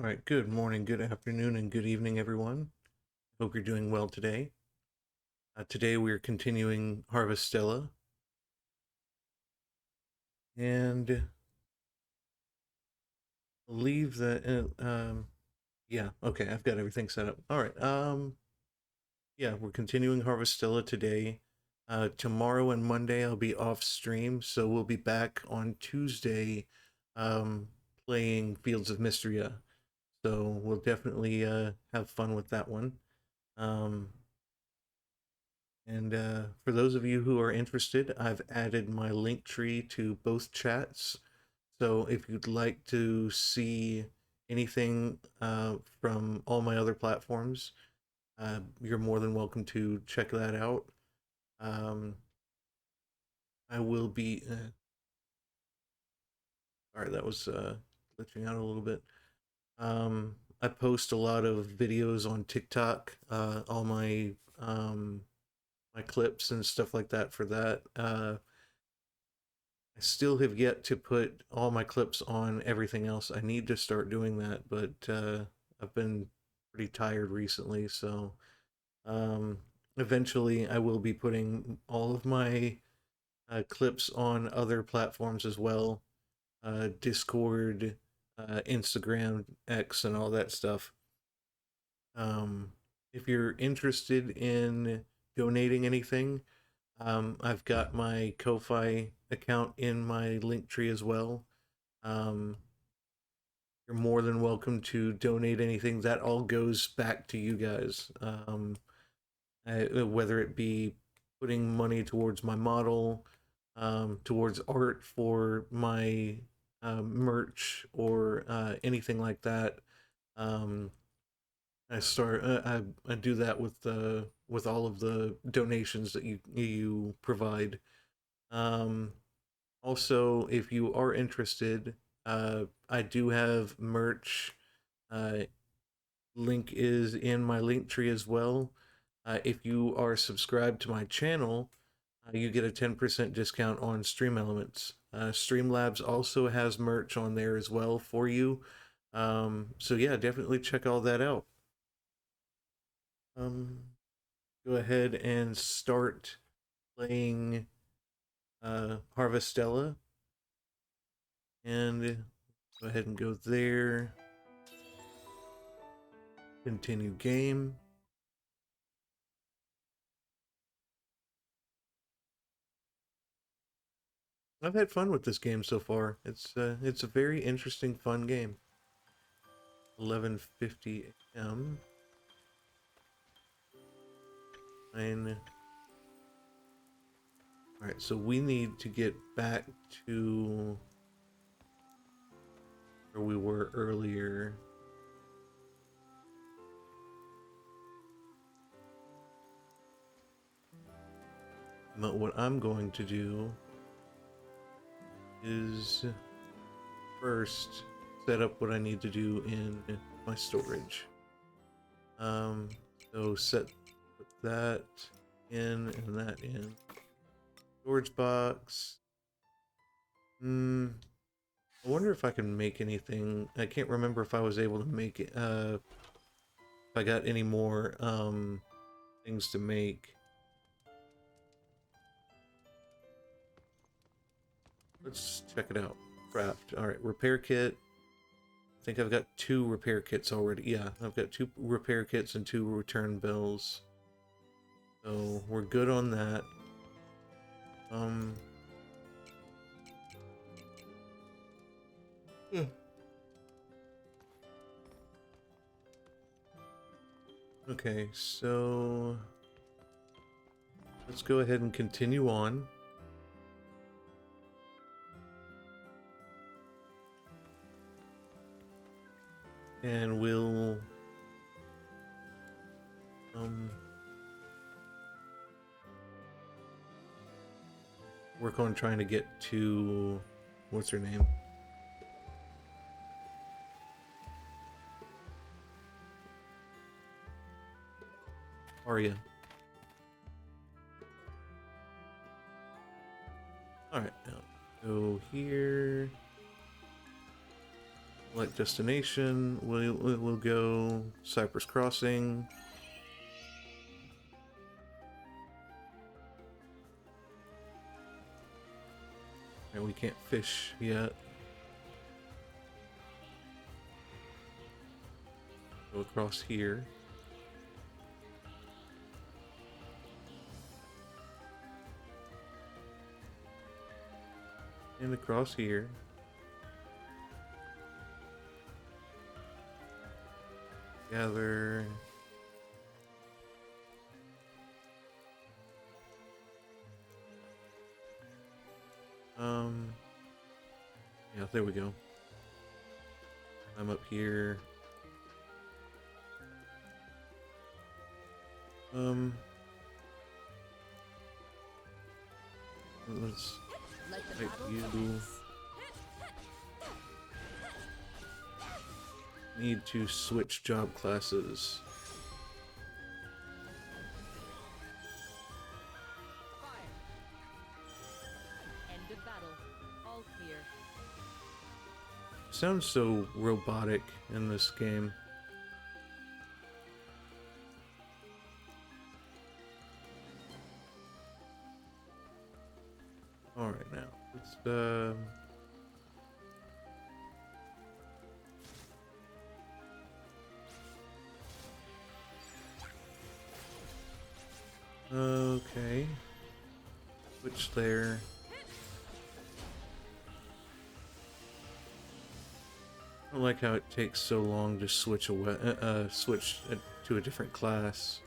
All right, good morning, good afternoon, and good evening, everyone. Hope you're doing well today. Today we're continuing Harvestella, and believe that, yeah, okay, I've got everything set up. All right, yeah, we're continuing Harvestella today. Tomorrow and Monday I'll be off stream, so we'll be back on Tuesday, um, playing Fields of Mystria. So we'll definitely have fun with that one. Um, And for those of you who are interested, I've added my link tree to both chats. So if you'd like to see anything from all my other platforms, you're more than welcome to check that out. Um, I will be. Sorry, that was glitching out a little bit. I post a lot of videos on TikTok, all my clips and stuff like that for that. I still have yet to put all my clips on everything else. I need to start doing that, but I've been pretty tired recently, so um, eventually I will be putting all of my clips on other platforms as well, Discord, Instagram, X, and all that stuff. Um, if you're interested in donating anything, I've got my Ko-Fi account in my link tree as well. Um, you're more than welcome to donate anything. That all goes back to you guys. Whether it be putting money towards my model, towards art for my merch, or anything like that. Um, I do that with all of the donations that you provide. Um, Also, if you are interested, I do have merch. Uh, Link is in my link tree as well. If you are subscribed to my channel, you get a 10% discount on Stream Elements. Streamlabs also has merch on there as well for you. So yeah, definitely check all that out. Um, Go ahead and start playing Harvestella, and go ahead and go there. Continue game. I've had fun with this game so far. It's a very interesting, fun game. 11:50 a.m. Fine. All right, so we need to get back to where we were earlier. But what I'm going to do is first set up what I need to do in my storage. Um, so put that in and that in. Storage box. I wonder if I can make anything. I can't remember if I was able to make it. If I got any more things to make. Let's check it out. Craft. All right, repair kit. I think I've got 2 repair kits already. Yeah, I've got 2 repair kits and 2 return bills. So we're good on that. Um. Yeah. Okay, so let's go ahead and continue on. And we'll work on trying to get to what's her name? Arya. Alright, now go here. Select destination. We'll go Cypress Crossing. And we can't fish yet. Go across here. And across here. Gather. Yeah, there we go. I'm up here. Let's take you. Need to switch job classes. End of battle. All clear. Sounds so robotic in this game. Alright, now let's okay. Switch there. I don't like how it takes so long to switch to a different class.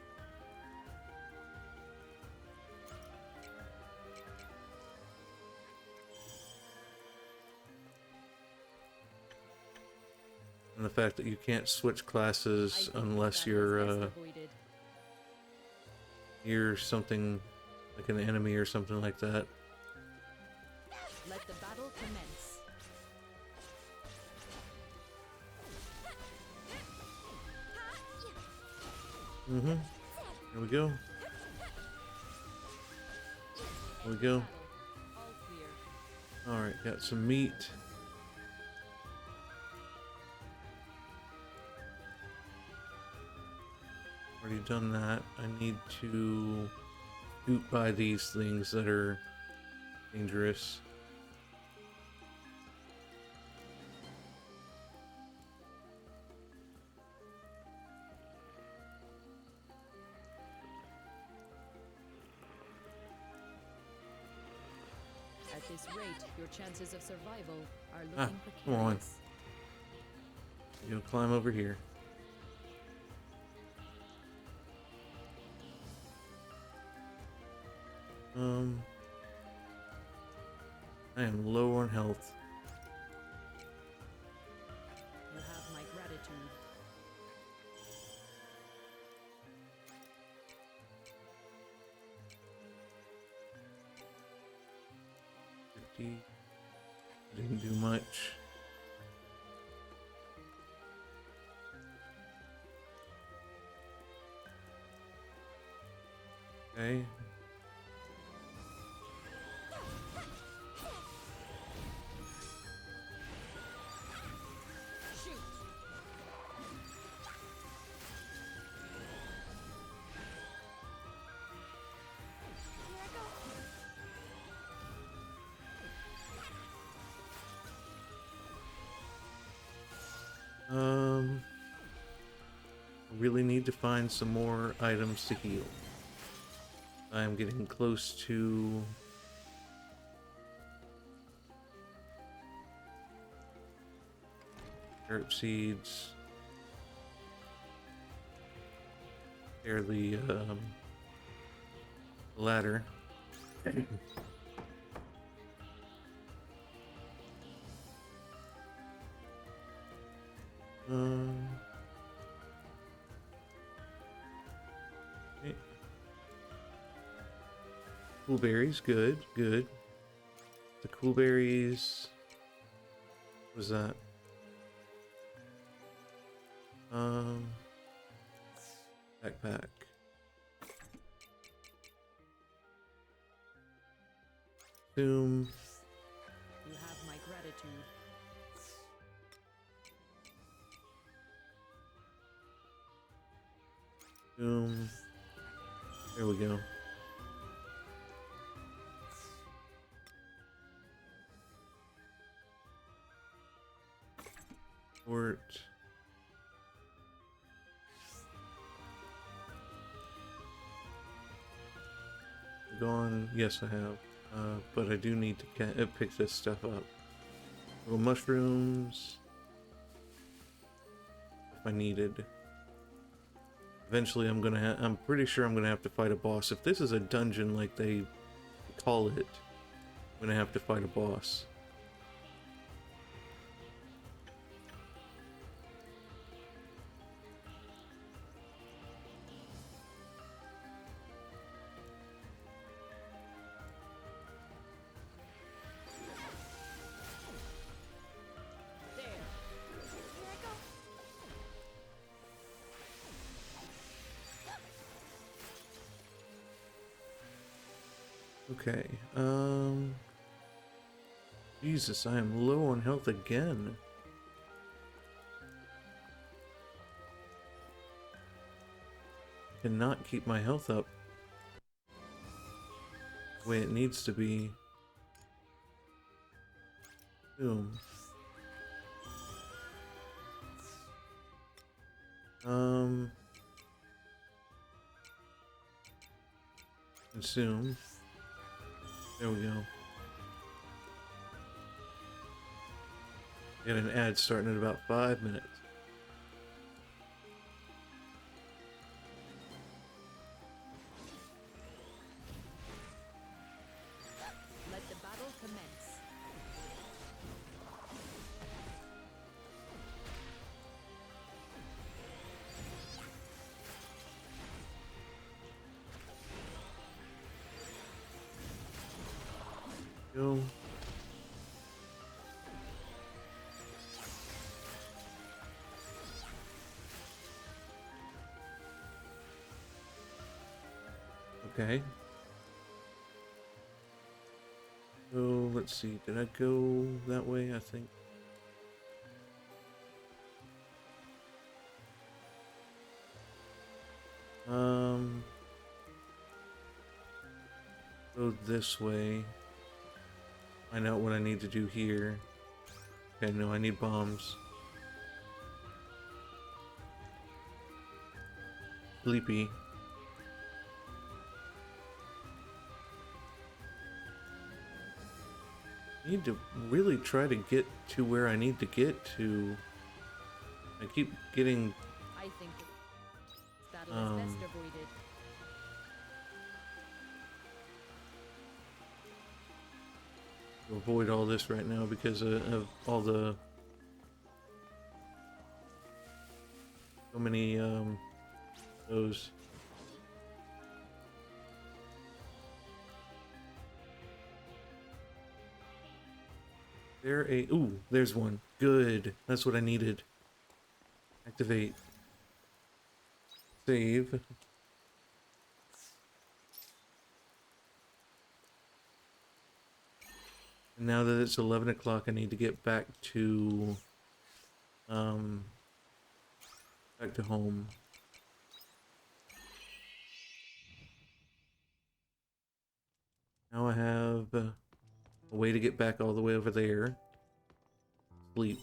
And the fact that you can't switch classes unless you're something like an enemy or something like that. Let the battle commence. Here we go. Here we go. Alright, got some meat. Already done that. I need to shoot by these things that are dangerous. At this rate, your chances of survival are looking precarious. Come on. You'll climb over here. I am low on health. You have my gratitude. Didn't do much. Okay. Really need to find some more items to heal. I'm getting close to herb seeds. Fairly ladder. Okay. Cool berries, good, good. The cool berries. What was that? Backpack. Zoom. You have my gratitude. Boom. There we go. Port. Gone. Yes, I have. But I do need to pick this stuff up. Little mushrooms. If I needed. Eventually, I'm pretty sure I'm gonna have to fight a boss. If this is a dungeon like they call it, I'm gonna have to fight a boss. Okay, Jesus, I am low on health again. Cannot keep my health up the way it needs to be. Boom. Consume. There we go. Get an ad starting in about 5 minutes. Let the battle commence. Go. Okay. So let's see. Did I go that way? I think. Go this way. Find out what I need to do here. Okay, no, I need bombs. Sleepy. I need to really try to get to where I need to get to. I keep getting... I think this battle is best avoided. avoid all this right now because of all the... So many, those... Ooh, there's one. Good. That's what I needed. Activate. Save. And now that it's 11 o'clock, I need to get back to, back to home. Now I have a way to get back all the way over there. Sleep.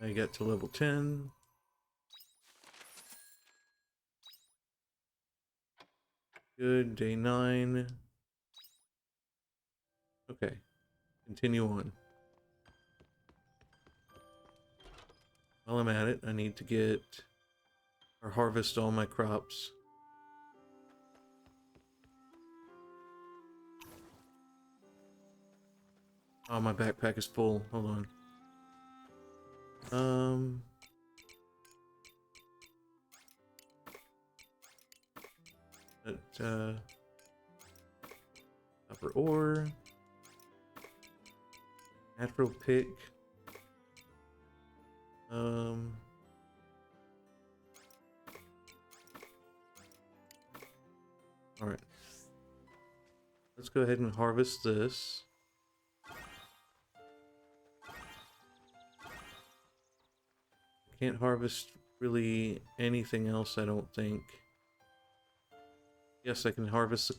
I got to level 10. Good, day 9. Okay, continue on. While I'm at it, I need to get or harvest all my crops. Oh, my backpack is full. Hold on. Upper ore. Natural pick. Alright. Let's go ahead and harvest this. Can't harvest really anything else, I don't think. Yes, I can harvest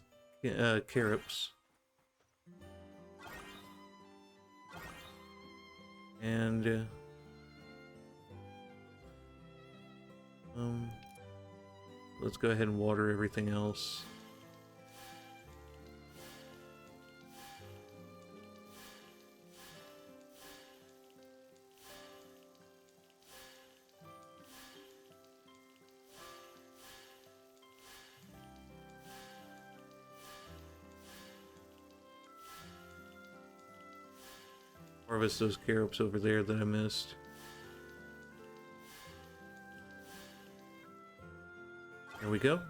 carrots. And let's go ahead and water everything else. Harvest those carrots over there that I missed. There we go.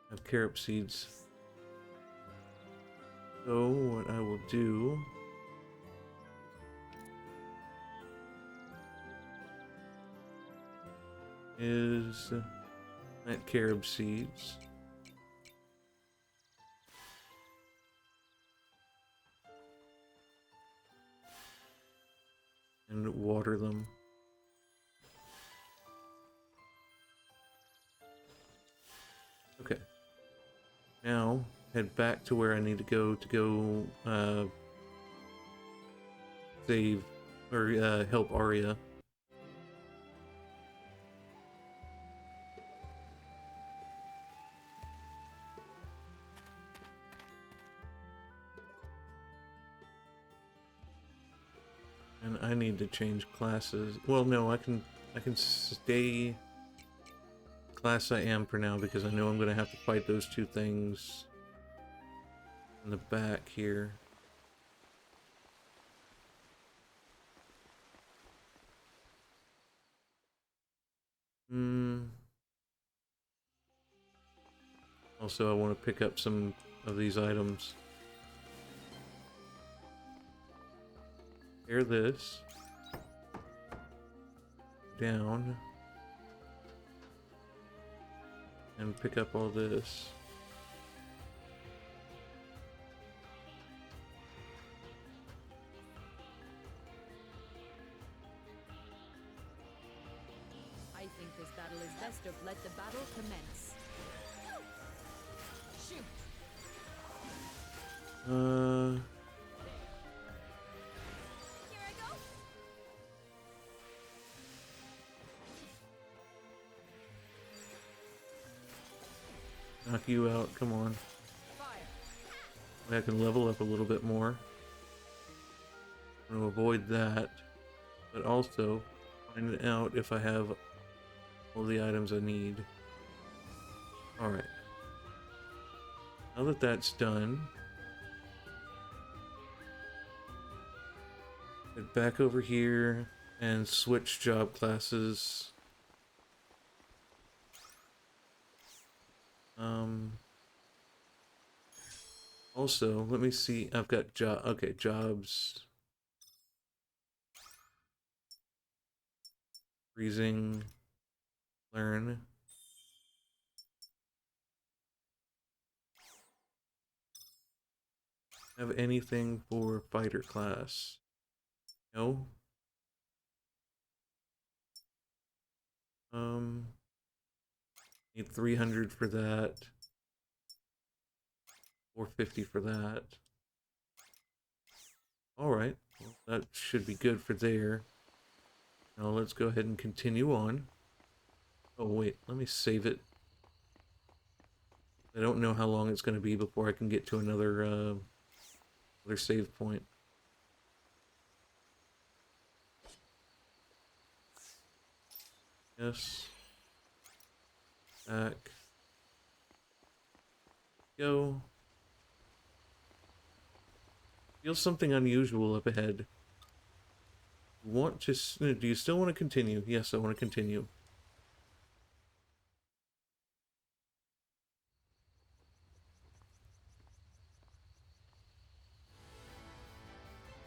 Have carob seeds. So what I will do is plant carob seeds. And water them. Okay. Now, head back to where I need to go save, or help Arya. And I need to change classes. Well, no, I can stay class I am for now because I know I'm gonna have to fight those two things in the back here. Also, I want to pick up some of these items. Tear this down and pick up all this. I think this battle is best of let the battle commence. Shoot. Here I go. Knock you out, come on. Fire. I can level up a little bit more. I'm going to avoid that, but also find out if I have all the items I need. Alright. Now that that's done, get back over here and switch job classes. Also, let me see. I've got jobs. Freezing. Learn. Have anything for fighter class? No. Need 300 for that. 450 for that. Alright, well, that should be good for there. Now let's go ahead and continue on. Oh wait, let me save it. I don't know how long it's going to be before I can get to another save point. Yes. Back. Go. Feel something unusual up ahead. Do you still want to continue? Yes, I want to continue.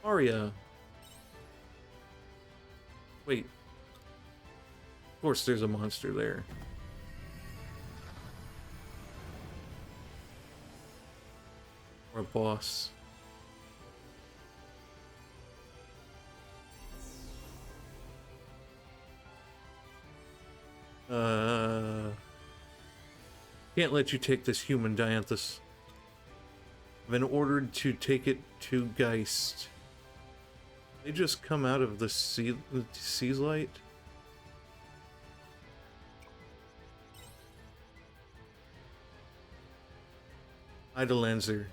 Arya. Wait. Of course there's a monster there. Or a boss. Can't let you take this human, Dianthus. I've been ordered to take it to Geist. They just come out of the sea's light? Idalanzer.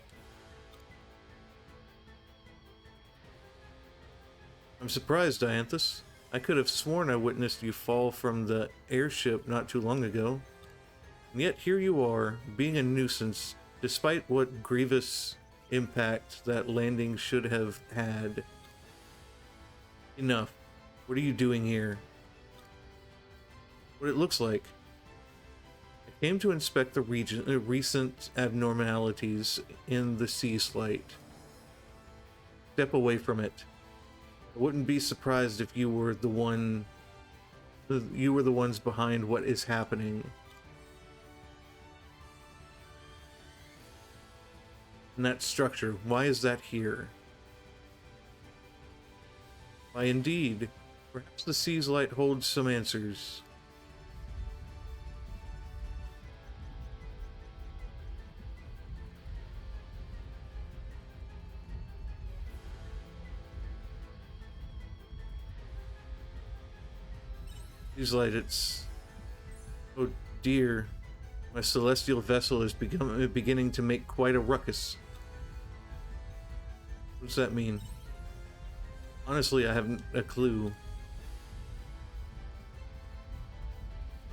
I'm surprised, Dianthus. I could have sworn I witnessed you fall from the airship not too long ago. And yet here you are, being a nuisance, despite what grievous impact that landing should have had. Enough. What are you doing here? What it looks like. I came to inspect the recent abnormalities in the sea slate. Step away from it. I wouldn't be surprised if you were the ones behind what is happening. And that structure, why is that here? Why indeed, perhaps the sea's light holds some answers. Sea's light, it's... Oh dear. My celestial vessel is beginning to make quite a ruckus. What does that mean? Honestly, I haven't a clue.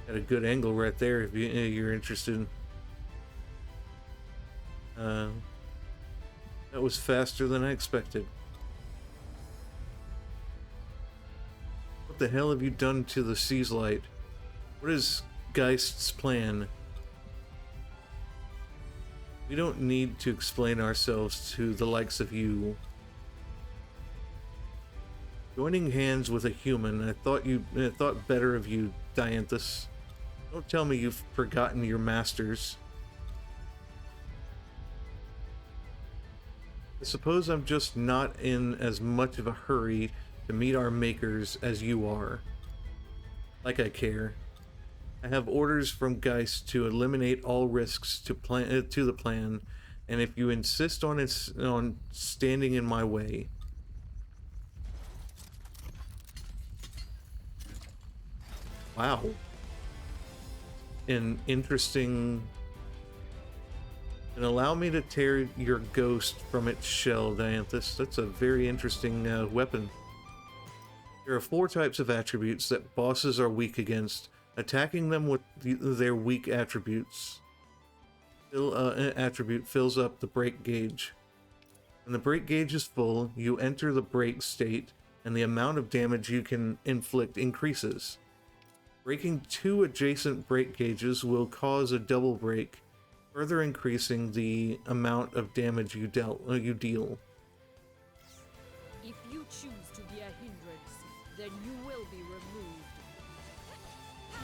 Got a good angle right there if you're interested. That was faster than I expected. What the hell have you done to the sea's light? What is Geist's plan? We don't need to explain ourselves to the likes of you. Joining hands with a human, I thought better of you, Dianthus. Don't tell me you've forgotten your masters. I suppose I'm just not in as much of a hurry to meet our makers as you are. Like I care. I have orders from Geist to eliminate all risks to the plan, and if you insist on standing in my way... Wow. An interesting... And allow me to tear your ghost from its shell, Dianthus. That's a very interesting weapon. There are 4 types of attributes that bosses are weak against. Attacking them with their weak attributes attribute fills up the break gauge. When the break gauge is full, you enter the break state, and the amount of damage you can inflict increases. Breaking 2 adjacent break gauges will cause a double break, further increasing the amount of damage you deal. If you choose to be a hindrance, then you will be removed. I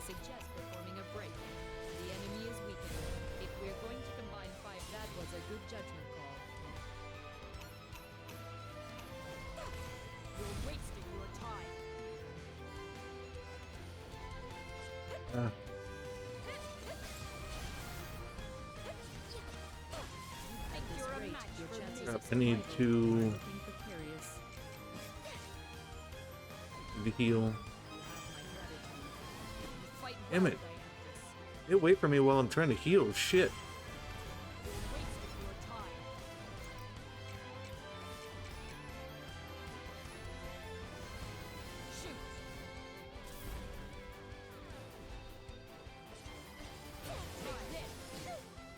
suggest performing a break. The enemy is weakened. If we're going to combine 5, that was a good judgment call. You're wasting your time. I need to heal. Damn it. Get away from me while I'm trying to heal. Shit.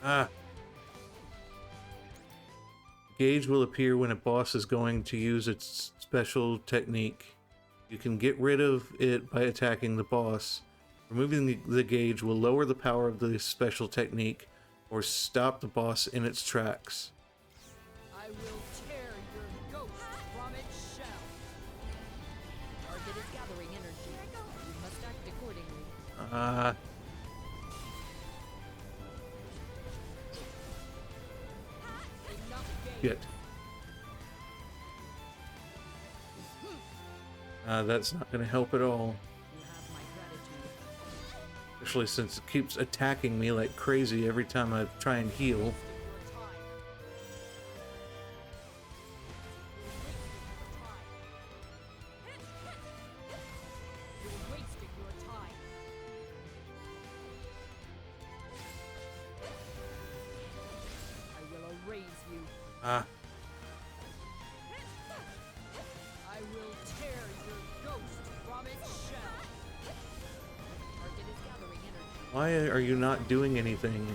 Ah. Gauge will appear when a boss is going to use its special technique. You can get rid of it by attacking the boss. Removing the gauge will lower the power of the special technique or stop the boss in its tracks. I will tear your ghost from its shell. Target is gathering energy. You must act accordingly. Shit. That's not going to help at all. You have my gratitude. Especially since it keeps attacking me like crazy every time I try and heal. Your time. You're wasting your time. I will erase you. Ah, I will tear your ghost from its shell. Target is gathering energy. why are you not doing anything?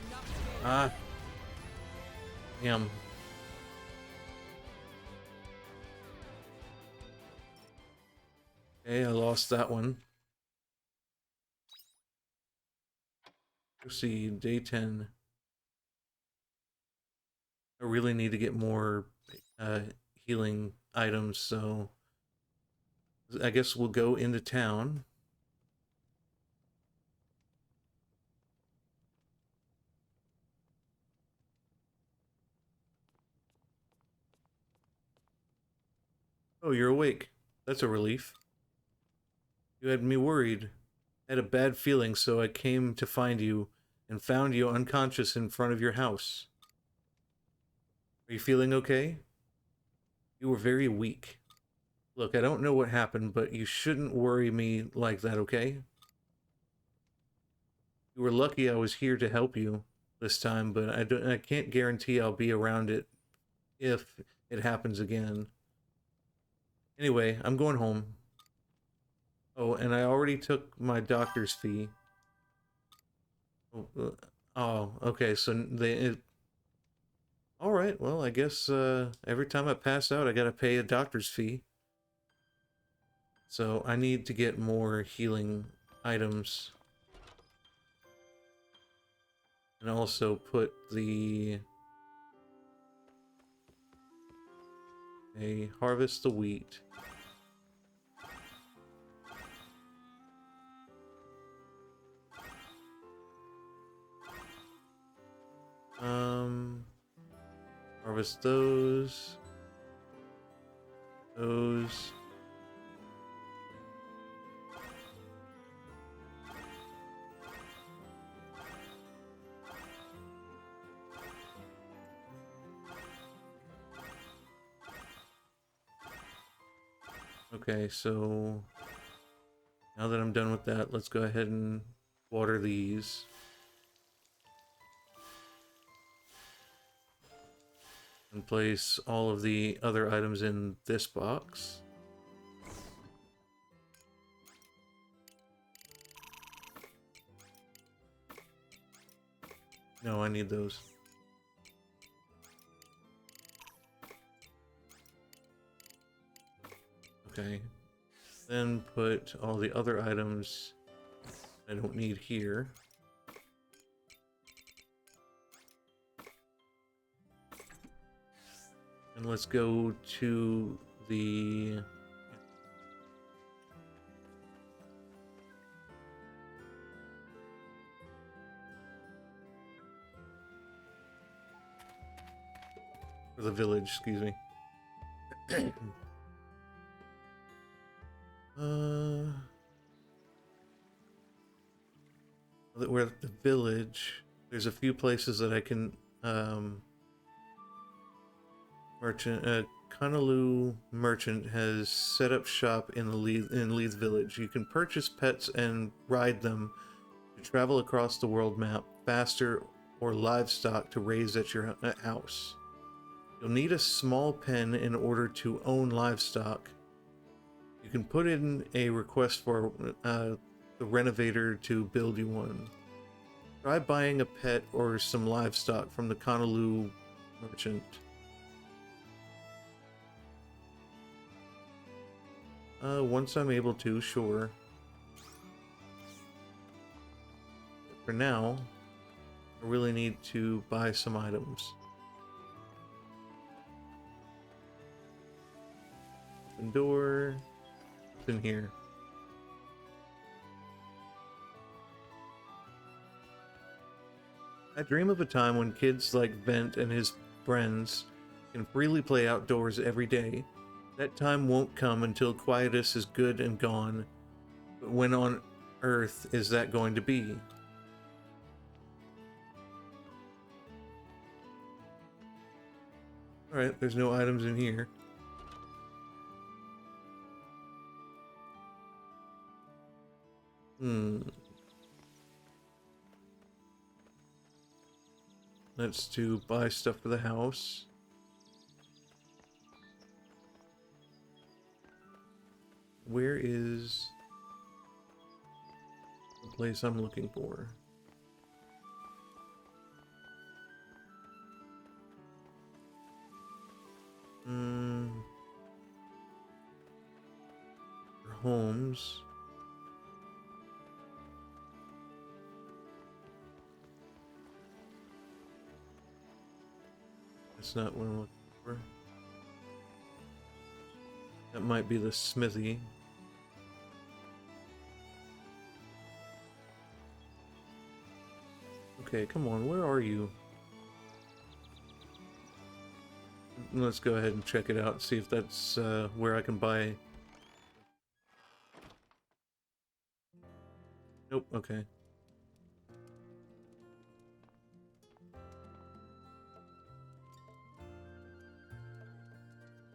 Enough damage. Ah, damn. Okay, I lost that one. Proceed, day 10. I really need to get more healing items, so I guess we'll go into town. Oh, you're awake. That's a relief. You had me worried. I had a bad feeling, so I came to find you and found you unconscious in front of your house. Are you feeling okay? You were very weak. Look, I don't know what happened, but you shouldn't worry me like that, okay? You were lucky I was here to help you this time, but I can't guarantee I'll be around it if it happens again. Anyway, I'm going home. Oh, and I already took my doctor's fee. Oh, okay, so all right, well, I guess every time I pass out, I gotta pay a doctor's fee. So I need to get more healing items. And also put the... harvest the wheat. Um, harvest those. Those. Okay, so now that I'm done with that, let's go ahead and water these. And place all of the other items in this box. No, I need those. Okay. Then put all the other items I don't need here. And let's go to the... or the village, excuse me. We're at the village. There's a few places that I can merchant. Conaloo merchant has set up shop in Leith village. You can purchase pets and ride them to travel across the world map faster, or livestock to raise at your house. You'll need a small pen in order to own livestock. You can put in a request for the renovator to build you one. Try buying a pet or some livestock from the Conaloo merchant. Once I'm able to, sure. For now, I really need to buy some items. Open door. What's in here? I dream of a time when kids like Vent and his friends can freely play outdoors every day. That time won't come until Quietus is good and gone. But when on Earth is that going to be? Alright, there's no items in here. Let's do buy stuff for the house. Where is the place I'm looking for? For homes. That's not what I'm looking for. That might be the smithy. Okay, come on, where are you? Let's go ahead and check it out, see if that's where I can buy. Nope, okay.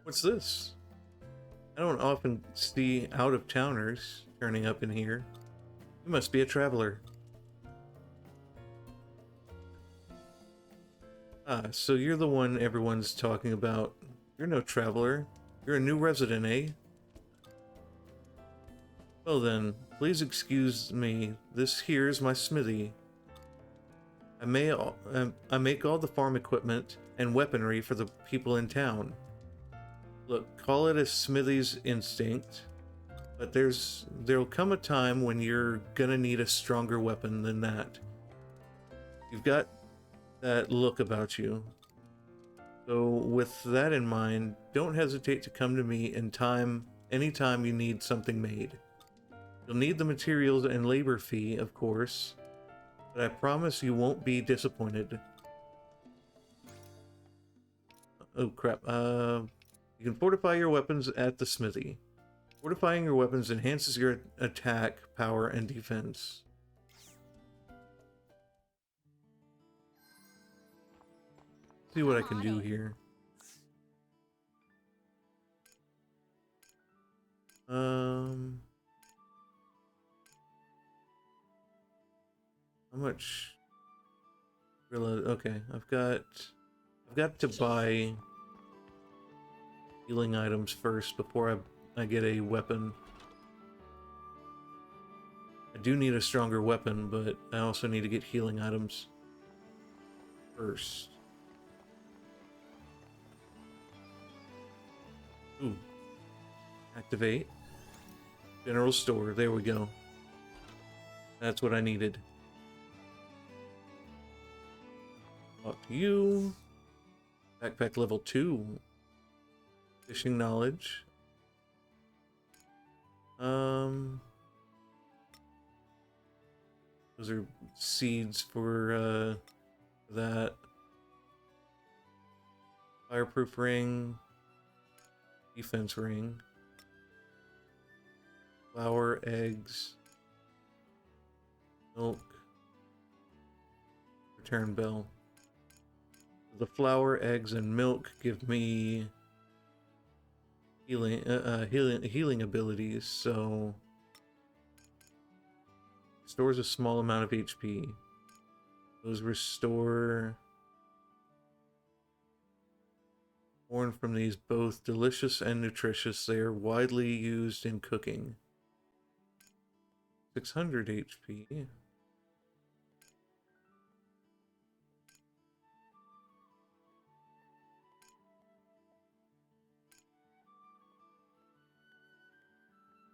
What's this? I don't often see out-of-towners turning up in here. You must be a traveler. Ah, so you're the one everyone's talking about. You're no traveler. You're a new resident, eh? Well then, please excuse me. This here is my smithy. I make all the farm equipment and weaponry for the people in town. Look, call it a smithy's instinct, but there'll come a time when you're gonna need a stronger weapon than that. You've got that look about you. So with that in mind, don't hesitate to come to me anytime you need something made. You'll need the materials and labor fee, of course, but I promise you won't be disappointed. Oh crap, you can fortify your weapons at the smithy. Fortifying your weapons enhances your attack, power, and defense. See what I can do here. How much? Okay, I've got to buy healing items first before I get a weapon. I do need a stronger weapon, but I also need to get healing items first. Ooh. Activate. General store. There we go. That's what I needed. Talk to you. Backpack level 2. Fishing knowledge. Those are seeds for that. Fireproof ring. Defense ring. Flour, eggs. Milk. Return bell. The flour, eggs, and milk give me healing abilities, so stores a small amount of HP. Those restore born from these both delicious and nutritious. They are widely used in cooking. 600 HP.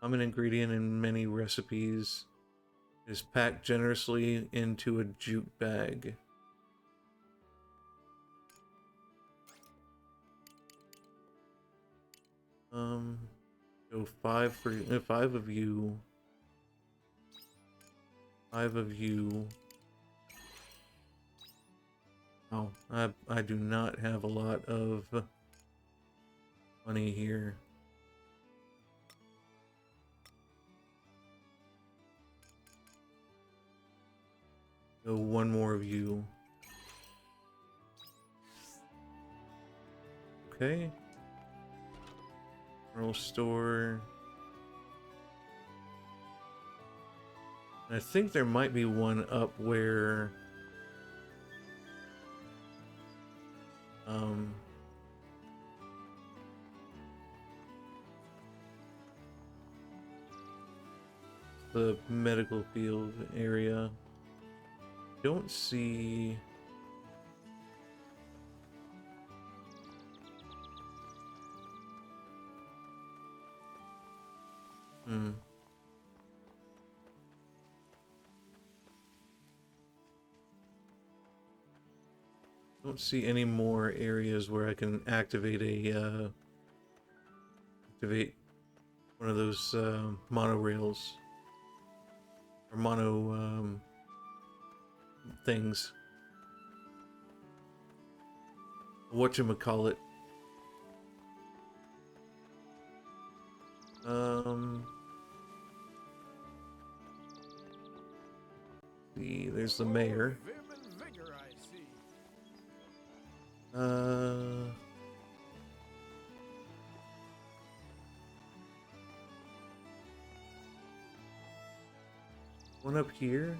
Common ingredient in many recipes. It is packed generously into a jute bag. So 5 for 5 of you. 5 of you. Oh, I do not have a lot of money here. So one more of you. Okay. General store. I think there might be one up where um the medical field area. Don't see. Hmm. Don't see any more areas where I can activate activate one of those monorails or mono things. Whatchamacallit. Um. There's the mayor. Uh. One up here.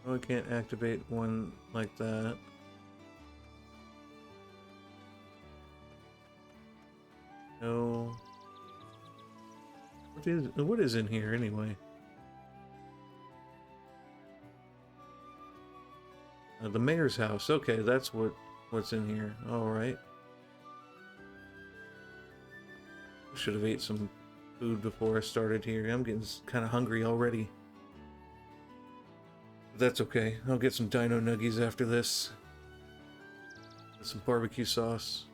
Oh, I can't activate one like that. No. What is in here anyway? The mayor's house. Okay, that's what's in here. All right. Should have ate some food before I started here. I'm getting kind of hungry already. But that's okay. I'll get some dino nuggies after this. With some barbecue sauce.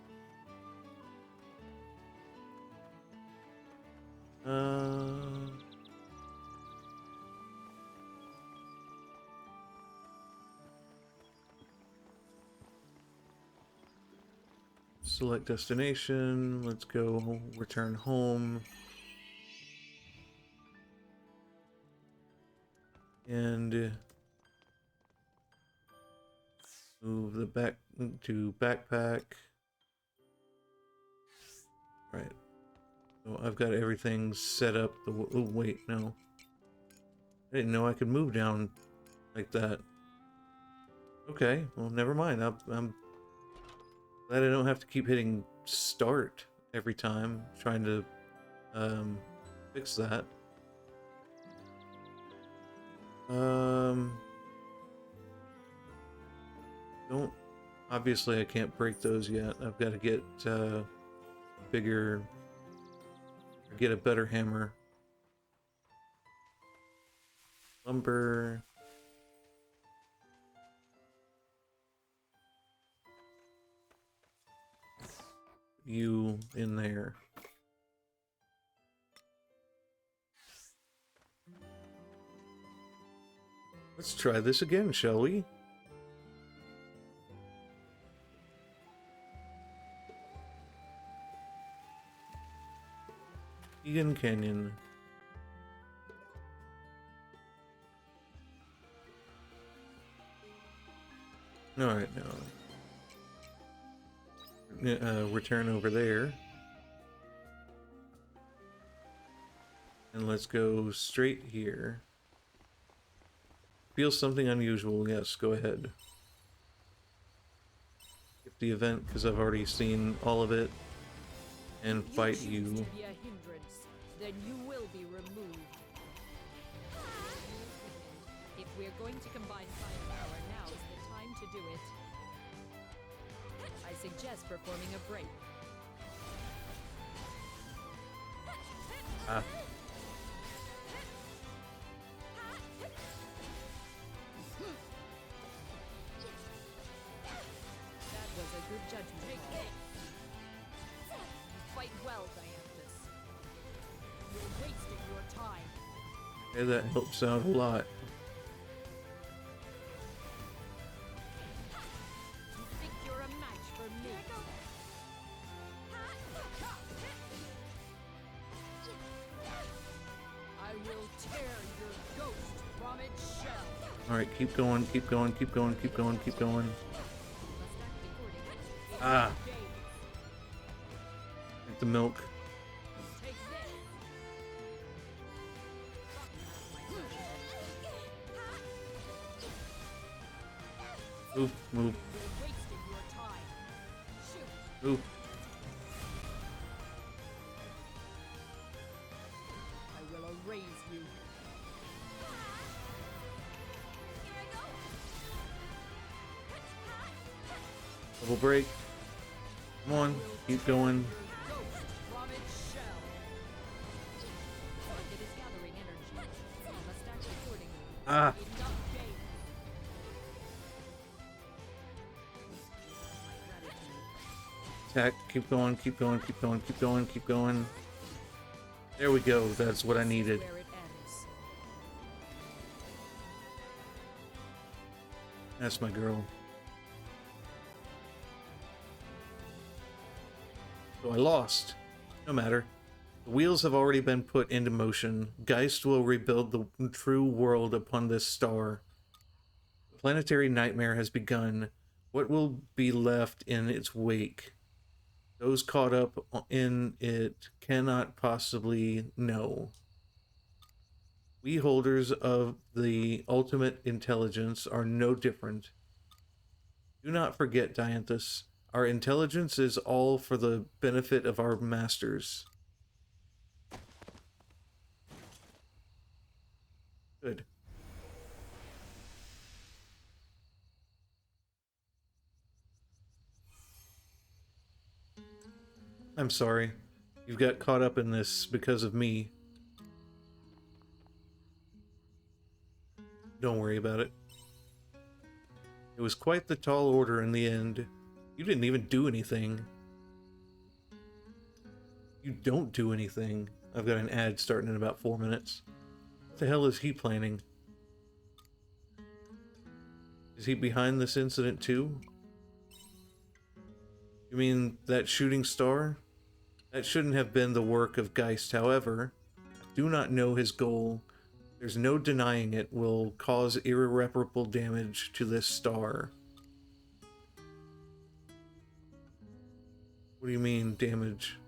Select destination. Let's go return home. And move the back to backpack. Right. So I've got everything set up. Oh wait, no. I didn't know I could move down like that. Okay, well never mind. I'm glad I don't have to keep hitting start every time trying to fix that. Don't obviously I can't break those yet. I've got to get bigger, get a better hammer. Lumber. You in there. Let's try this again, shall we? Egan Canyon. Alright, now. Return over there. And let's go straight here. Feel something unusual, yes, go ahead. Skip the event, because I've already seen all of it. And fight you. To be a hindrance, then you will be removed. If we're going to combine firepower, now is the time to do it. I suggest performing a break. Ah. That was a good judgment. Fight well, Dianthus. You're wasting your time. Yeah, that helps out a lot. tear your ghost from its shell. Alright, keep going, keep going, keep going, keep going, keep going. You must act accordingly. Ah, Days. drink the milk. Take this. My pleasure. Move, move, You're wasting your time. Shoot. move. I will erase you. Double break. Come on, keep going. Your ghost from its shell. Target is gathering energy. You must act accordingly. Ah, Enough games. My gratitude. attack. Keep going, keep going, keep going, keep going, keep going. There we go. That's what I needed. Where it ends. That's my girl. So I lost. No matter. The wheels have already been put into motion. Geist will rebuild the true world upon this star. The planetary nightmare has begun. What will be left in its wake? Those caught up in it cannot possibly know. We holders of the ultimate intelligence are no different. Do not forget, Dianthus. Our intelligence is all for the benefit of our masters. Good. I'm sorry. You've got caught up in this because of me. Don't worry about it. It was quite the tall order in the end. You didn't even do anything. You don't do anything. I've got an ad starting in about 4 minutes. What the hell is he planning? Is he behind this incident too? You mean that shooting star? That shouldn't have been the work of Geist, however. I do not know his goal. There's no denying it will cause irreparable damage to this star. What do you mean, damage?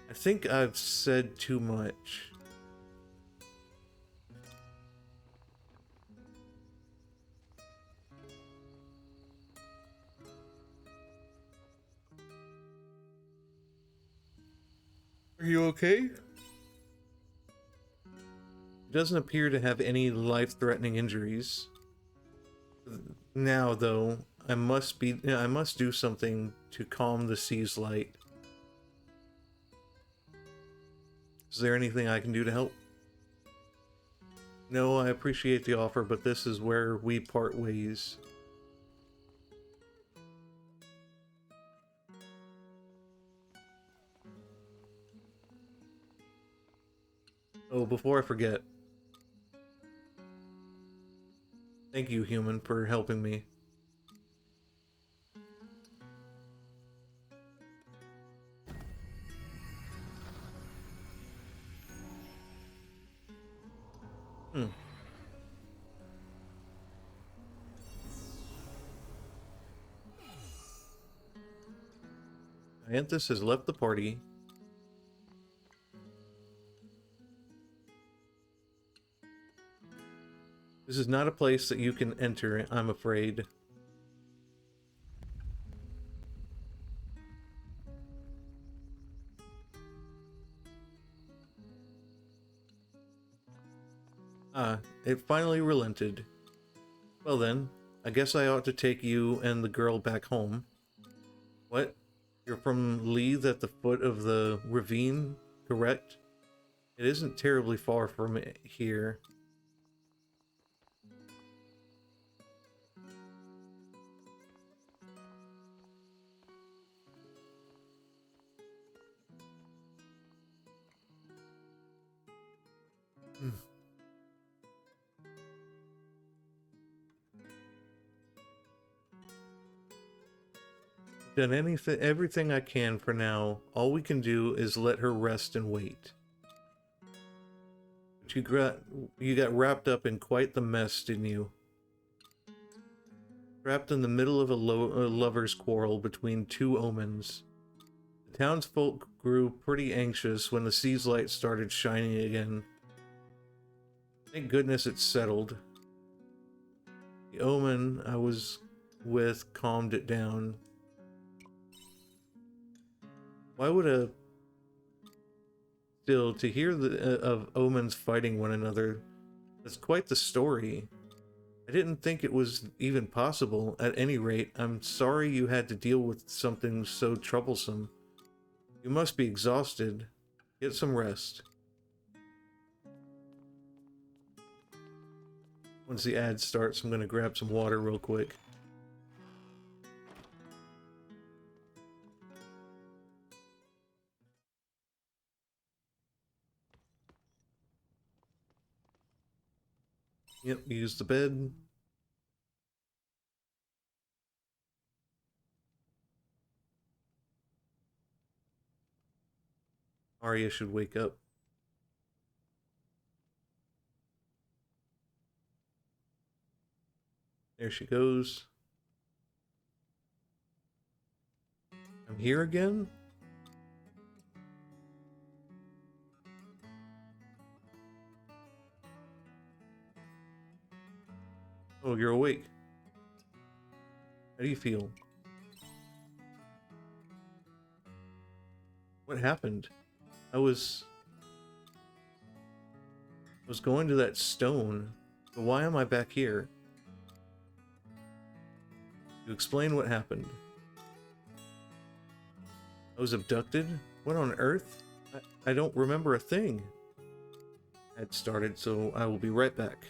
I think I've said too much. Are you okay? He doesn't appear to have any life-threatening injuries. Now, though, I must do something to calm the sea's light. Is there anything I can do to help? No, I appreciate the offer, but this is where we part ways. Oh, before I forget, thank you, human, for helping me. Hmm. Dianthus has left the party. This is not a place that you can enter, I'm afraid. Ah, it finally relented. Well then, I guess I ought to take you and the girl back home. What? You're from Leith at the foot of the ravine, correct? It isn't terribly far from here. Hmm. Done everything I can for now. All we can do is let her rest and wait. But you got wrapped up in quite the mess, didn't you? Trapped in the middle of a lover's quarrel between two omens. The townsfolk grew pretty anxious when the sea's light started shining again. Thank goodness it settled. The omen I was with calmed it down. Why would a... Still, to hear of omens fighting one another, that's quite the story. I didn't think it was even possible. At any rate, I'm sorry you had to deal with something so troublesome. You must be exhausted. Get some rest. Once the ad starts, I'm going to grab some water real quick. Yep, use the bed. Arya should wake up. There she goes. I'm here again? Oh, you're awake. How do you feel? What happened? I was going to that stone, but why am I back here? You explain what happened. I was abducted? What on earth? I don't remember a thing. I had started, so I will be right back.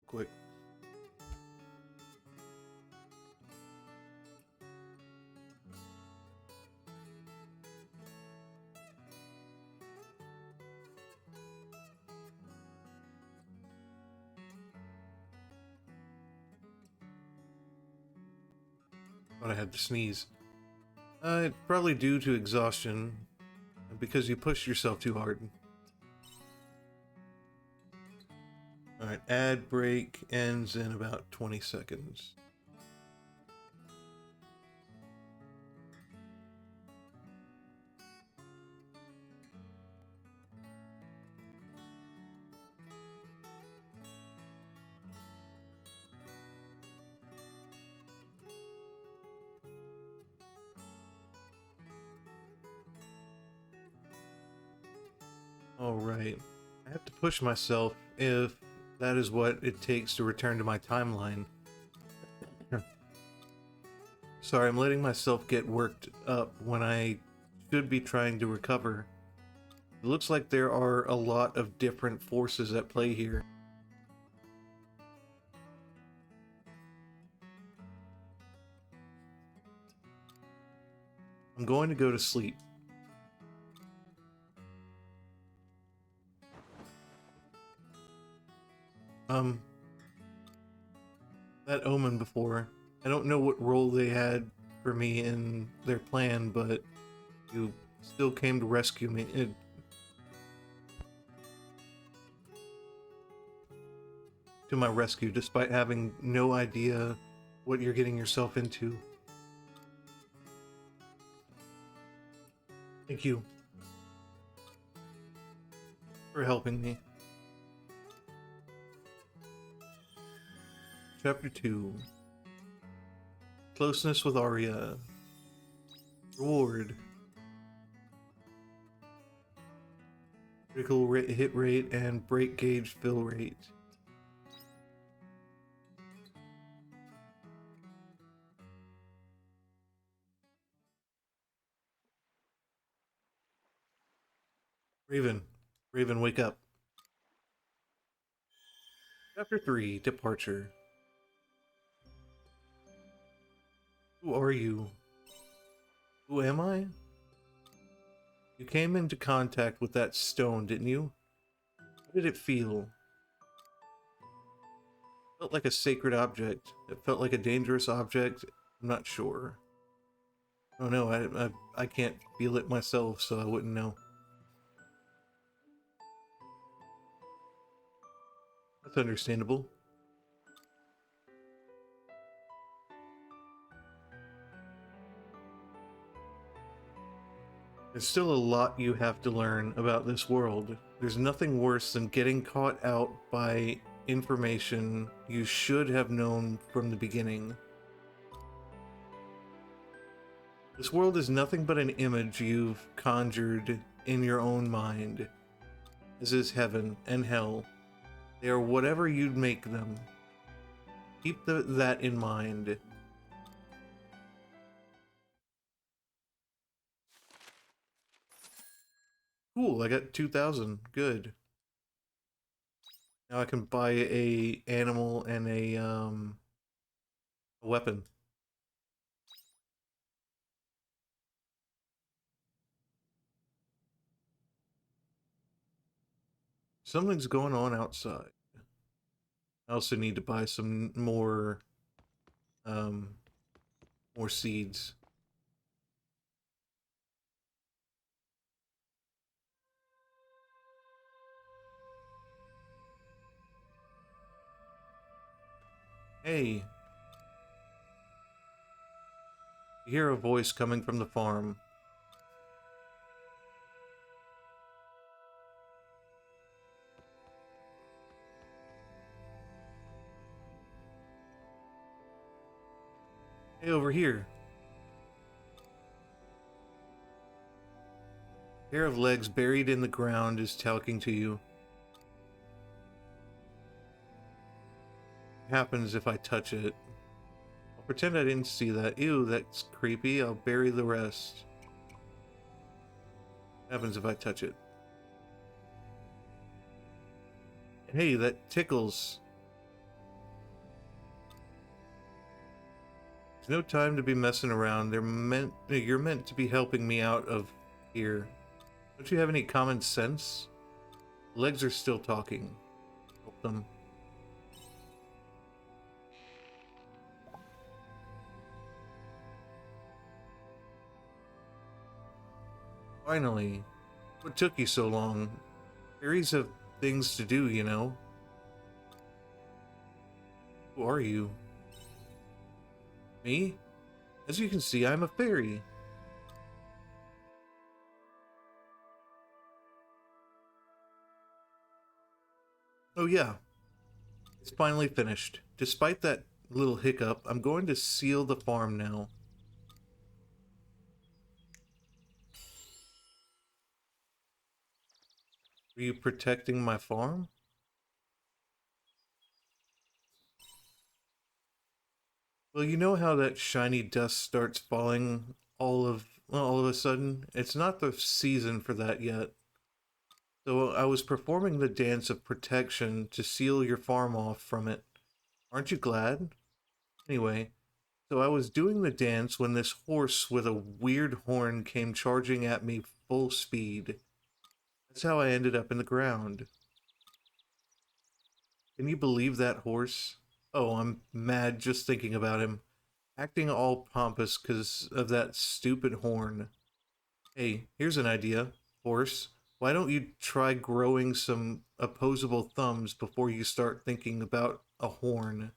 Quick. Thought I had to sneeze. It's probably due to exhaustion, because you pushed yourself too hard. Alright, ad break ends in about 20 seconds. Alright. I have to push myself if that is what it takes to return to my timeline. Sorry, I'm letting myself get worked up when I should be trying to recover. It looks like there are a lot of different forces at play here. I'm going to go to sleep. That omen before. I don't know what role they had for me in their plan, but you still came to rescue me. To my rescue, despite having no idea what you're getting yourself into. Thank you for helping me. Chapter 2. Closeness with Arya. Reward. Critical hit rate and break gauge fill rate. Raven. Raven, wake up. Chapter 3, Departure. Who are you? Who am I? You came into contact with that stone, didn't you? How did it feel? It felt like a sacred object. It felt like a dangerous object. I'm not sure. Oh no, I can't feel it myself, so I wouldn't know. That's understandable. There's still a lot you have to learn about this world. There's nothing worse than getting caught out by information you should have known from the beginning. This world is nothing but an image you've conjured in your own mind. This is heaven and hell. They are whatever you'd make them. Keep that in mind. Cool, I got 2,000. Good. Now I can buy a animal and a weapon. Something's going on outside. I also need to buy some um, more seeds. Hey, you hear a voice coming from the farm. Hey, over here. A pair of legs buried in the ground is talking to you. What happens if I touch it? I'll pretend I didn't see that. Ew, that's creepy. I'll bury the rest. What happens if I touch it? Hey, that tickles. There's no time to be messing around. You're meant to be helping me out of here. Don't you have any common sense? Legs are still talking. Help them. Finally. What took you so long? Fairies have things to do, you know. Who are you? Me? As you can see, I'm a fairy. Oh yeah, it's finally finished. Despite that little hiccup, I'm going to seal the farm now. Are you protecting my farm? Well, you know how that shiny dust starts falling all of a sudden? It's not the season for that yet. So I was performing the dance of protection to seal your farm off from it. Aren't you glad? Anyway, so I was doing the dance when this horse with a weird horn came charging at me full speed. That's how I ended up in the ground. Can you believe that horse? Oh, I'm mad just thinking about him. Acting all pompous because of that stupid horn. Hey, here's an idea, horse. Why don't you try growing some opposable thumbs before you start thinking about a horn?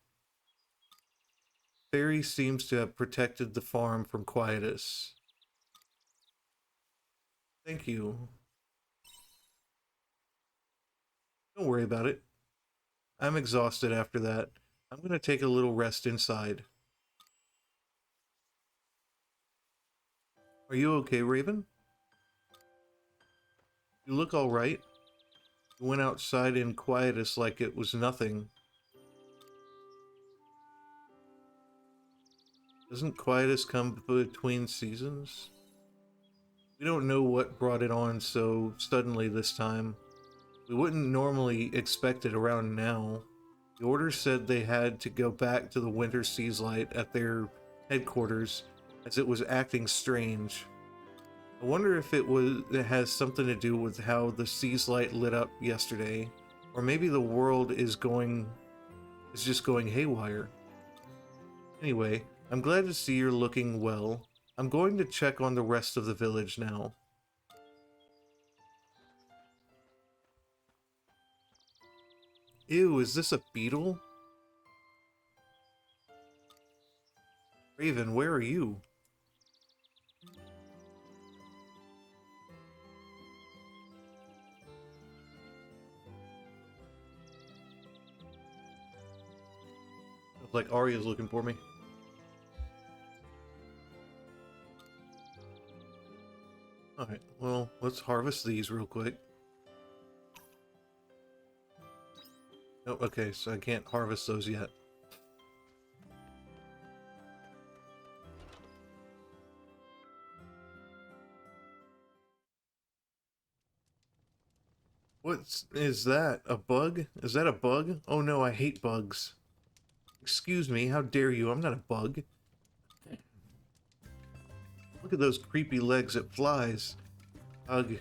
Fairy seems to have protected the farm from Quietus. Thank you. Don't worry about it. I'm exhausted after that. I'm gonna take a little rest inside. Are you okay, Raven? You look alright. You went outside in quietus like it was nothing. Doesn't quietus come between seasons? We don't know what brought it on so suddenly this time. We wouldn't normally expect it around now. The order said they had to go back to the winter seas light at their headquarters as it was acting strange. I wonder if it has something to do with how the seas light lit up yesterday, or maybe the world is just going haywire. Anyway, I'm glad to see you're looking well. I'm going to check on the rest of the village now. Ew, is this a beetle? Raven, where are you? Looks like Arya's looking for me. Alright, well, let's harvest these real quick. Oh, okay, so I can't harvest those yet. What is that? A bug? Is that a bug? Oh no, I hate bugs. Excuse me, how dare you? I'm not a bug. Look at those creepy legs, it flies. Ugh.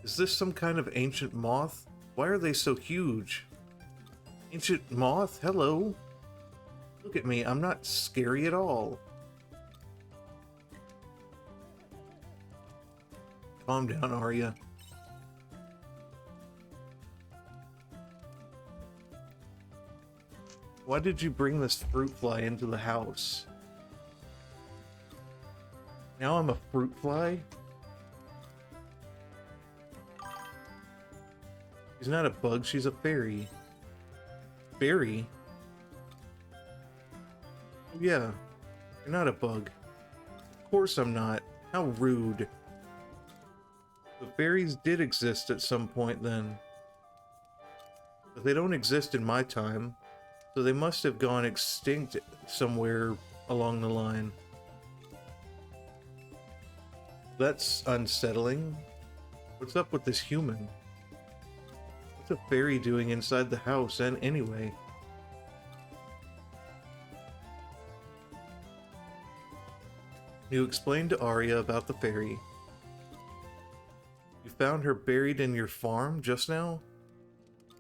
Is this some kind of ancient moth? Why are they so huge? Ancient moth? Hello? Look at me, I'm not scary at all. Calm down, Arya. Why did you bring this fruit fly into the house? Now I'm a fruit fly? She's not a bug, she's a fairy. Fairy? Oh, yeah, you're not a bug. Of course I'm not. How rude. The fairies did exist at some point then. But they don't exist in my time, so they must have gone extinct somewhere along the line. That's unsettling. What's up with this human? What's a fairy doing inside the house, and anyway? You explained to Arya about the fairy. You found her buried in your farm just now?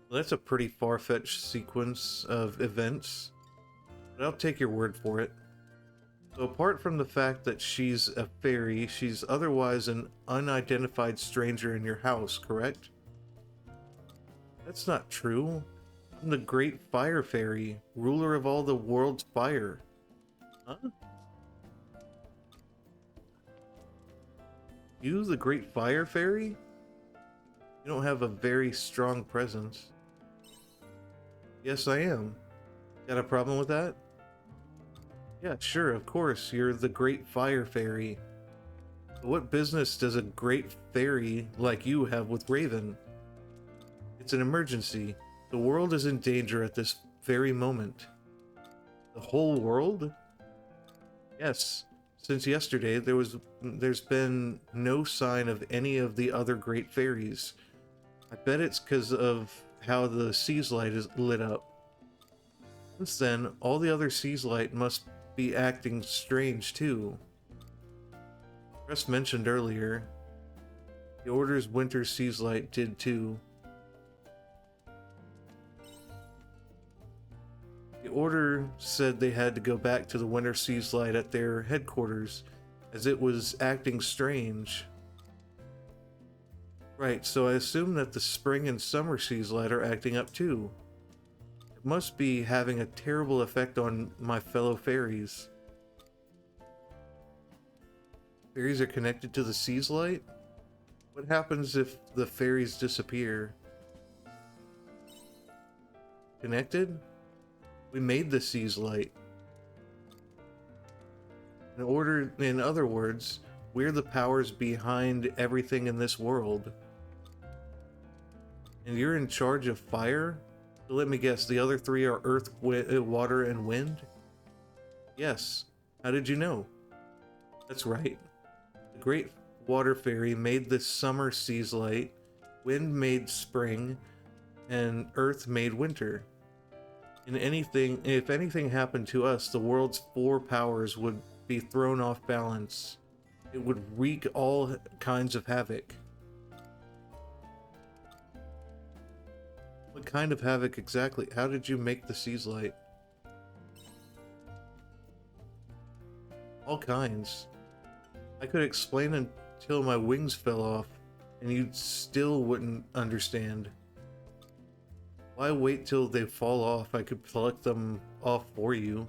Well, that's a pretty far-fetched sequence of events, but I'll take your word for it. So apart from the fact that she's a fairy, she's otherwise an unidentified stranger in your house, correct? That's not true. I'm the Great Fire Fairy, ruler of all the world's fire. Huh? You, the Great Fire Fairy? You don't have a very strong presence. Yes, I am. Got a problem with that? Yeah, sure, of course. You're the Great Fire Fairy. But what business does a great fairy like you have with Raven? It's an emergency. The world is in danger at this very moment. The whole world? Yes. Since yesterday, there's been no sign of any of the other great fairies. I bet it's because of how the sea's light is lit up. Since then, all the other sea's light must be acting strange too. Just mentioned earlier, the Order's winter sea's light did too. The Order said they had to go back to the winter sea's light at their headquarters, as it was acting strange. Right, so I assume that the spring and summer sea's light are acting up too. It must be having a terrible effect on my fellow fairies. Fairies are connected to the sea's light? What happens if the fairies disappear? Connected? We made the sea's light. In other words, We're the powers behind everything in this world. And you're in charge of fire? So let me guess, the other three are earth, water, and wind? Yes. How did you know? That's right. The great water fairy made the summer seas light, wind made spring, and earth made winter. If anything happened to us, the world's four powers would be thrown off balance. It would wreak all kinds of havoc. What kind of havoc exactly? How did you make the seas light? All kinds. I could explain until my wings fell off, and you still wouldn't understand. Why wait till they fall off? I could pluck them off for you.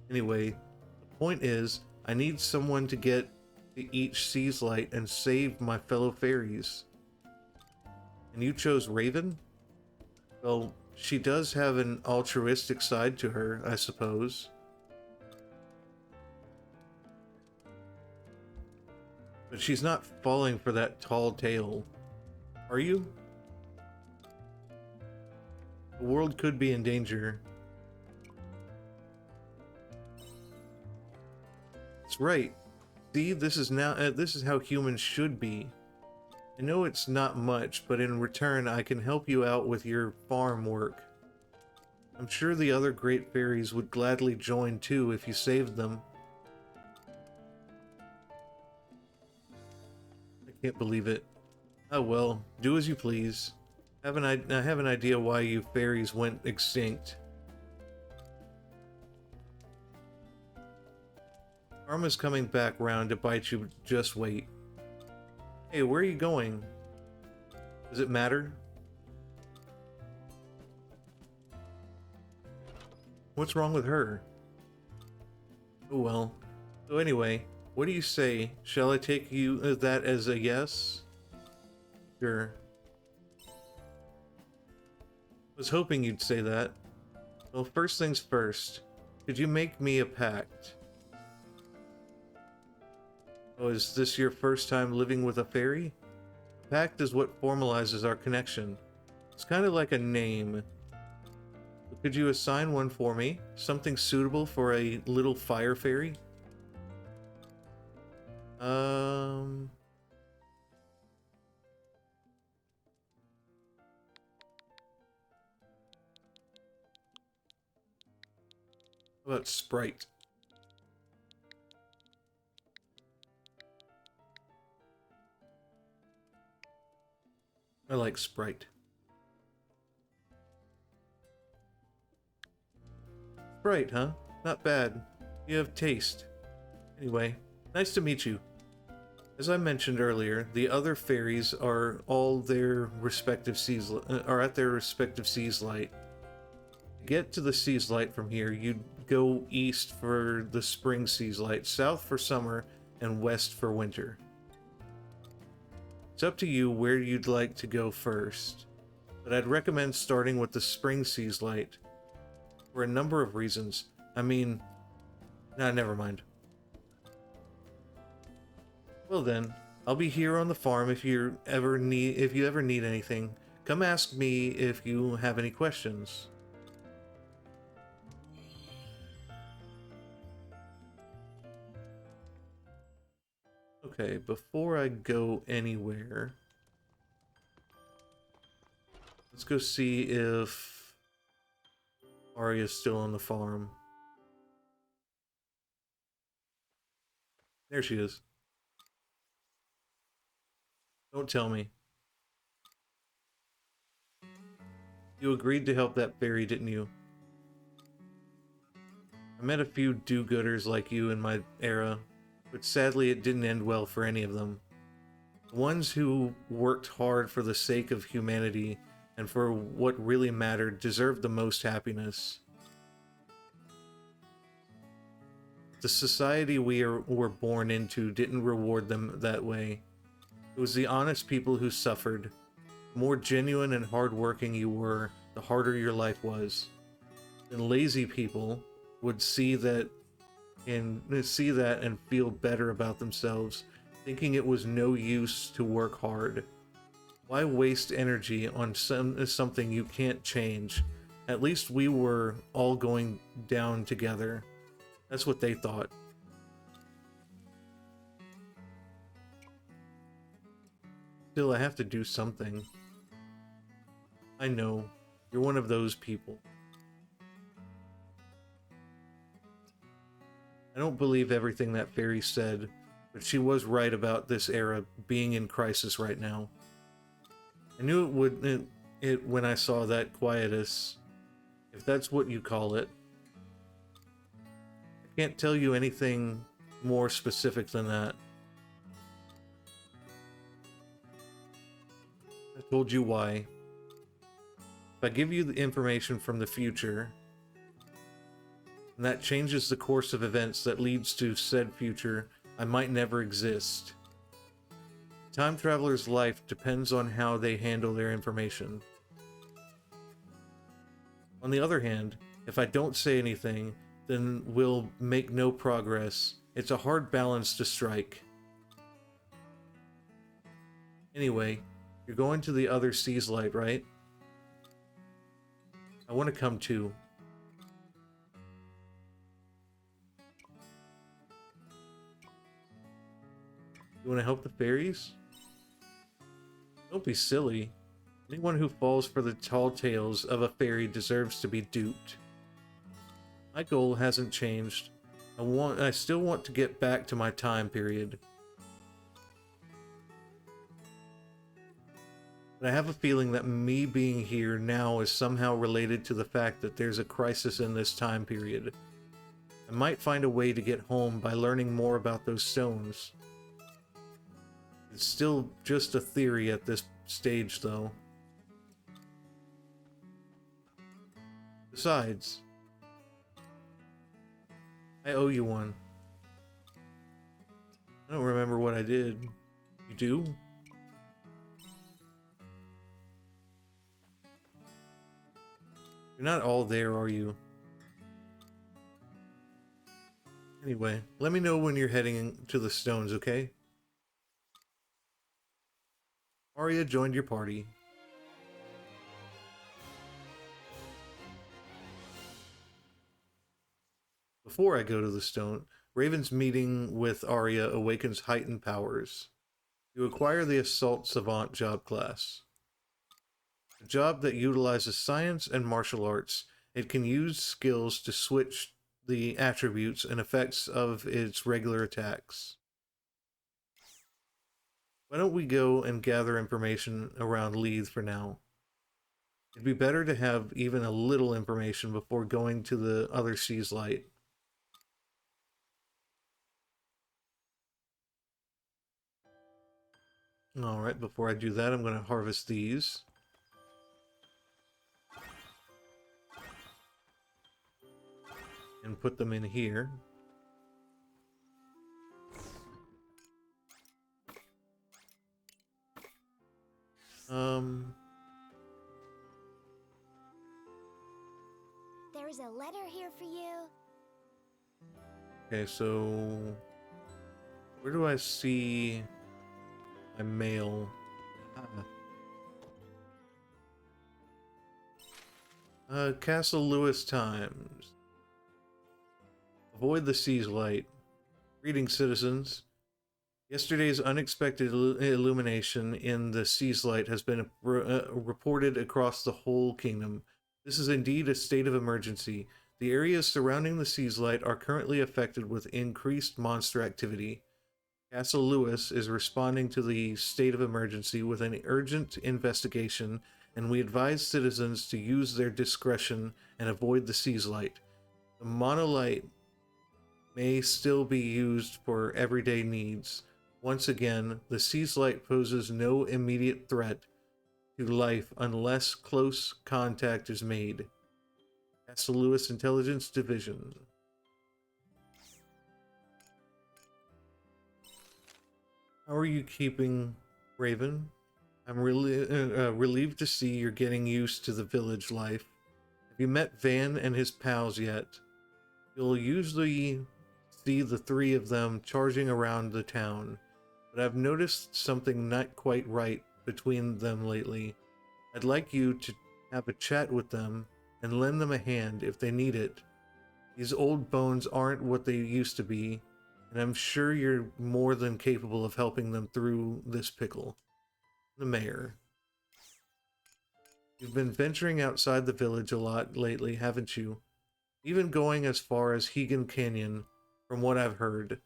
Anyway, the point is, I need someone to get to each sea's light and save my fellow fairies. And you chose Raven? Well, she does have an altruistic side to her, I suppose. But she's not falling for that tall tale. Are you? The world could be in danger. That's right. See, this is how humans should be. I know it's not much, but in return I can help you out with your farm work. I'm sure the other great fairies would gladly join too if you saved them. I can't believe it. Oh well, do as you please. I have an idea why you fairies went extinct. Karma's coming back round to bite you, just wait. Hey, where are you going? Does it matter? What's wrong with her? Oh well. So anyway, what do you say? Shall I take that as a yes? Sure. Was hoping you'd say that. Well, first things first. Could you make me a pact? Oh, is this your first time living with a fairy? A pact is what formalizes our connection. It's kind of like a name. Could you assign one for me? Something suitable for a little fire fairy? How about Sprite? I like Sprite. Sprite, huh? Not bad. You have taste. Anyway, nice to meet you. As I mentioned earlier, the other fairies are at their respective seas light. To get to the seas light from here, you'd go east for the spring seas light, south for summer, and west for winter. It's up to you where you'd like to go first, but I'd recommend starting with the spring seas light for a number of reasons. I mean, nah, never mind. Well then, I'll be here on the farm if you ever need anything. Come ask me if you have any questions. Okay, before I go anywhere, let's go see if Arya's still on the farm. There she is. Don't tell me. You agreed to help that fairy, didn't you? I met a few do-gooders like you in my era, but sadly it didn't end well for any of them. The ones who worked hard for the sake of humanity and for what really mattered deserved the most happiness. The society we were born into didn't reward them that way. It was the honest people who suffered. The more genuine and hardworking you were, the harder your life was. And lazy people would see that and see that and feel better about themselves, thinking it was no use to work hard. Why waste energy on something you can't change? At least we were all going down together. That's what they thought. Still, I have to do something. I know. You're one of those people. I don't believe everything that fairy said, but she was right about this era being in crisis right now. I knew it would when I saw that quietus, if that's what you call it. I can't tell you anything more specific than that. I told you why. If I give you the information from the future, and that changes the course of events that leads to said future, I might never exist. Time traveler's life depends on how they handle their information. On the other hand, if I don't say anything, then we'll make no progress. It's a hard balance to strike. Anyway, you're going to the other sea's light, right? I want to come too. You want to help the fairies? Don't be silly. Anyone who falls for the tall tales of a fairy deserves to be duped. My goal hasn't changed. I still want to get back to my time period. But I have a feeling that me being here now is somehow related to the fact that there's a crisis in this time period. I might find a way to get home by learning more about those stones. It's still just a theory at this stage, though. Besides, I owe you one. I don't remember what I did. You do? You're not all there, are you? Anyway, let me know when you're heading to the stones, okay? Arya joined your party. Before I go to the stone, Raven's meeting with Arya awakens heightened powers. You acquire the Assault Savant job class. A job that utilizes science and martial arts. It can use skills to switch the attributes and effects of its regular attacks. Why don't we go and gather information around Leith for now? It'd be better to have even a little information before going to the other sea's light. Alright, before I do that, I'm going to harvest these. And put them in here. There's a letter here for you. Okay, so where do I see my mail? Castle Lewis Times. Avoid the sea's light. Greetings, citizens. Yesterday's unexpected illumination in the sea's light has been reported across the whole kingdom. This is indeed a state of emergency. The areas surrounding the sea's light are currently affected with increased monster activity. Castle Lewis is responding to the state of emergency with an urgent investigation, and we advise citizens to use their discretion and avoid the sea's light. The monolith may still be used for everyday needs. Once again, the sea's light poses no immediate threat to life unless close contact is made. Castle Lewis Intelligence Division. How are you keeping, Raven? I'm relieved to see you're getting used to the village life. Have you met Van and his pals yet? You'll usually see the three of them charging around the town, but I've noticed something not quite right between them lately. I'd like you to have a chat with them and lend them a hand if they need it. These old bones aren't what they used to be, and I'm sure you're more than capable of helping them through this pickle. The mayor. You've been venturing outside the village a lot lately, haven't you? Even going as far as Hegan Canyon, from what I've heard.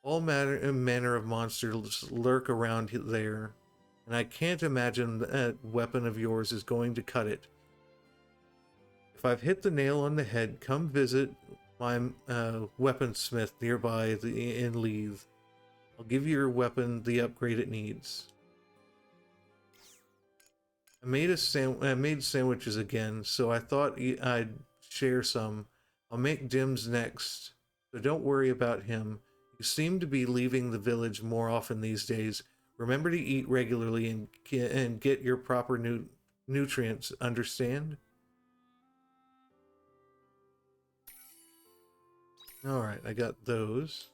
All manner of monsters lurk around there, and I can't imagine that weapon of yours is going to cut it. If I've hit the nail on the head, come visit my weaponsmith nearby in Leith. I'll give your weapon the upgrade it needs. I made sandwiches again, so I thought I'd share some. I'll make Dim's next, so don't worry about him. You seem to be leaving the village more often these days. Remember to eat regularly and get your proper nutrients, understand? Alright, I got those.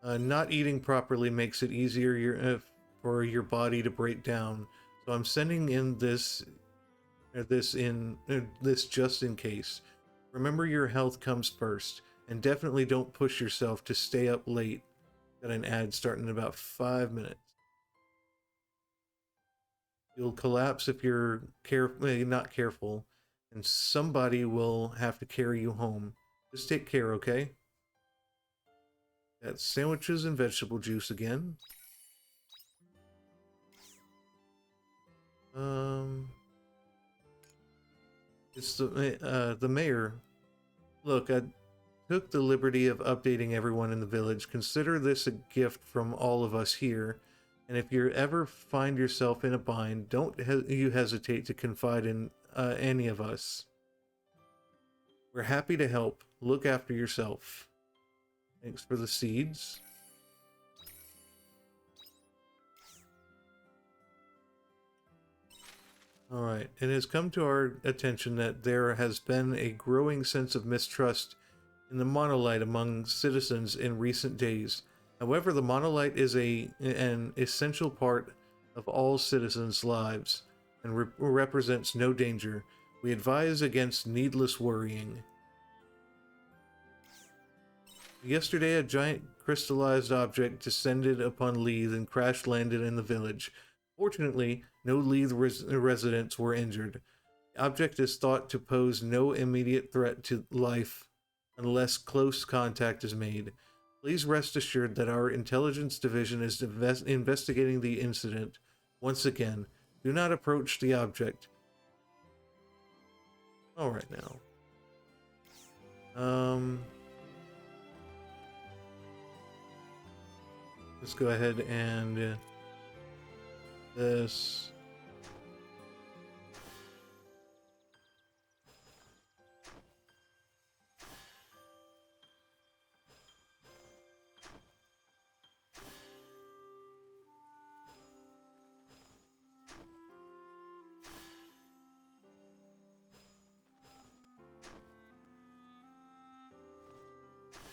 Not eating properly makes it easier for your body to break down, so I'm sending in this just in case. Remember your health comes first, and definitely don't push yourself to stay up late. Got an ad starting in about 5 minutes. You'll collapse if you're not careful, and somebody will have to carry you home. Just take care, okay? Got sandwiches and vegetable juice again. It's the mayor. Look, I took the liberty of updating everyone in the village. Consider this a gift from all of us here. And if you ever find yourself in a bind, don't you hesitate to confide in any of us. We're happy to help. Look after yourself. Thanks for the seeds. Alright, it has come to our attention that there has been a growing sense of mistrust in the monolith among citizens in recent days. However, the monolith is an essential part of all citizens' lives and represents no danger. We advise against needless worrying. Yesterday, a giant crystallized object descended upon Leith and crash landed in the village. Fortunately, no Leith residents were injured. The object is thought to pose no immediate threat to life unless close contact is made. Please rest assured that our intelligence division is investigating the incident. Once again, do not approach the object. Alright now. Let's go ahead and this.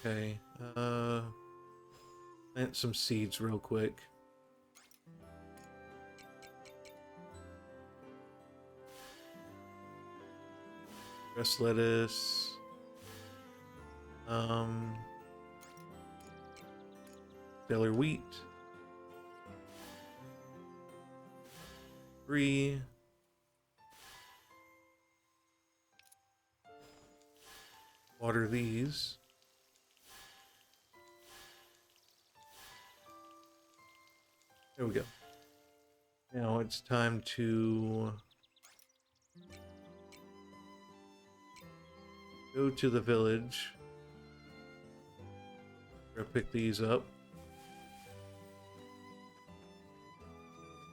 Okay, plant some seeds real quick. Grass lettuce. Stellar wheat. 3. Water these. There we go. Now it's time to go to the village. We're gonna pick these up.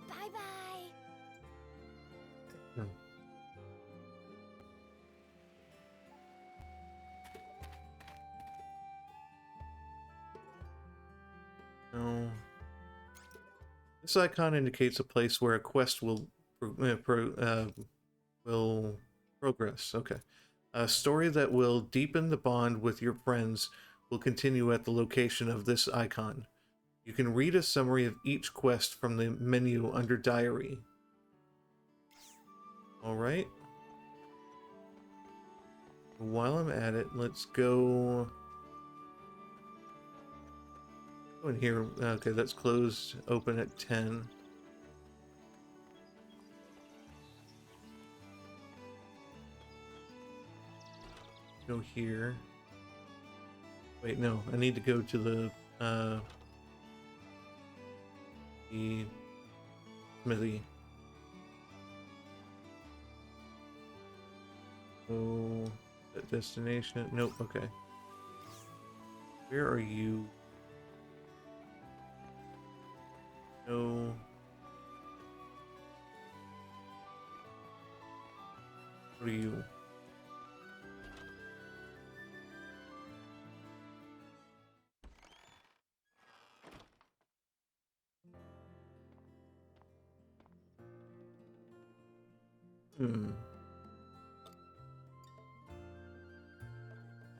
Bye-bye. No. This icon indicates a place where a quest will progress. Okay. A story that will deepen the bond with your friends will continue at the location of this icon. You can read a summary of each quest from the menu under Diary. Alright. While I'm at it, let's go in here. Okay, that's closed. Open at 10. Go here. Wait, no. I need to go to the smithy. Oh, that destination. Nope. Okay. Where are you? No. What are you?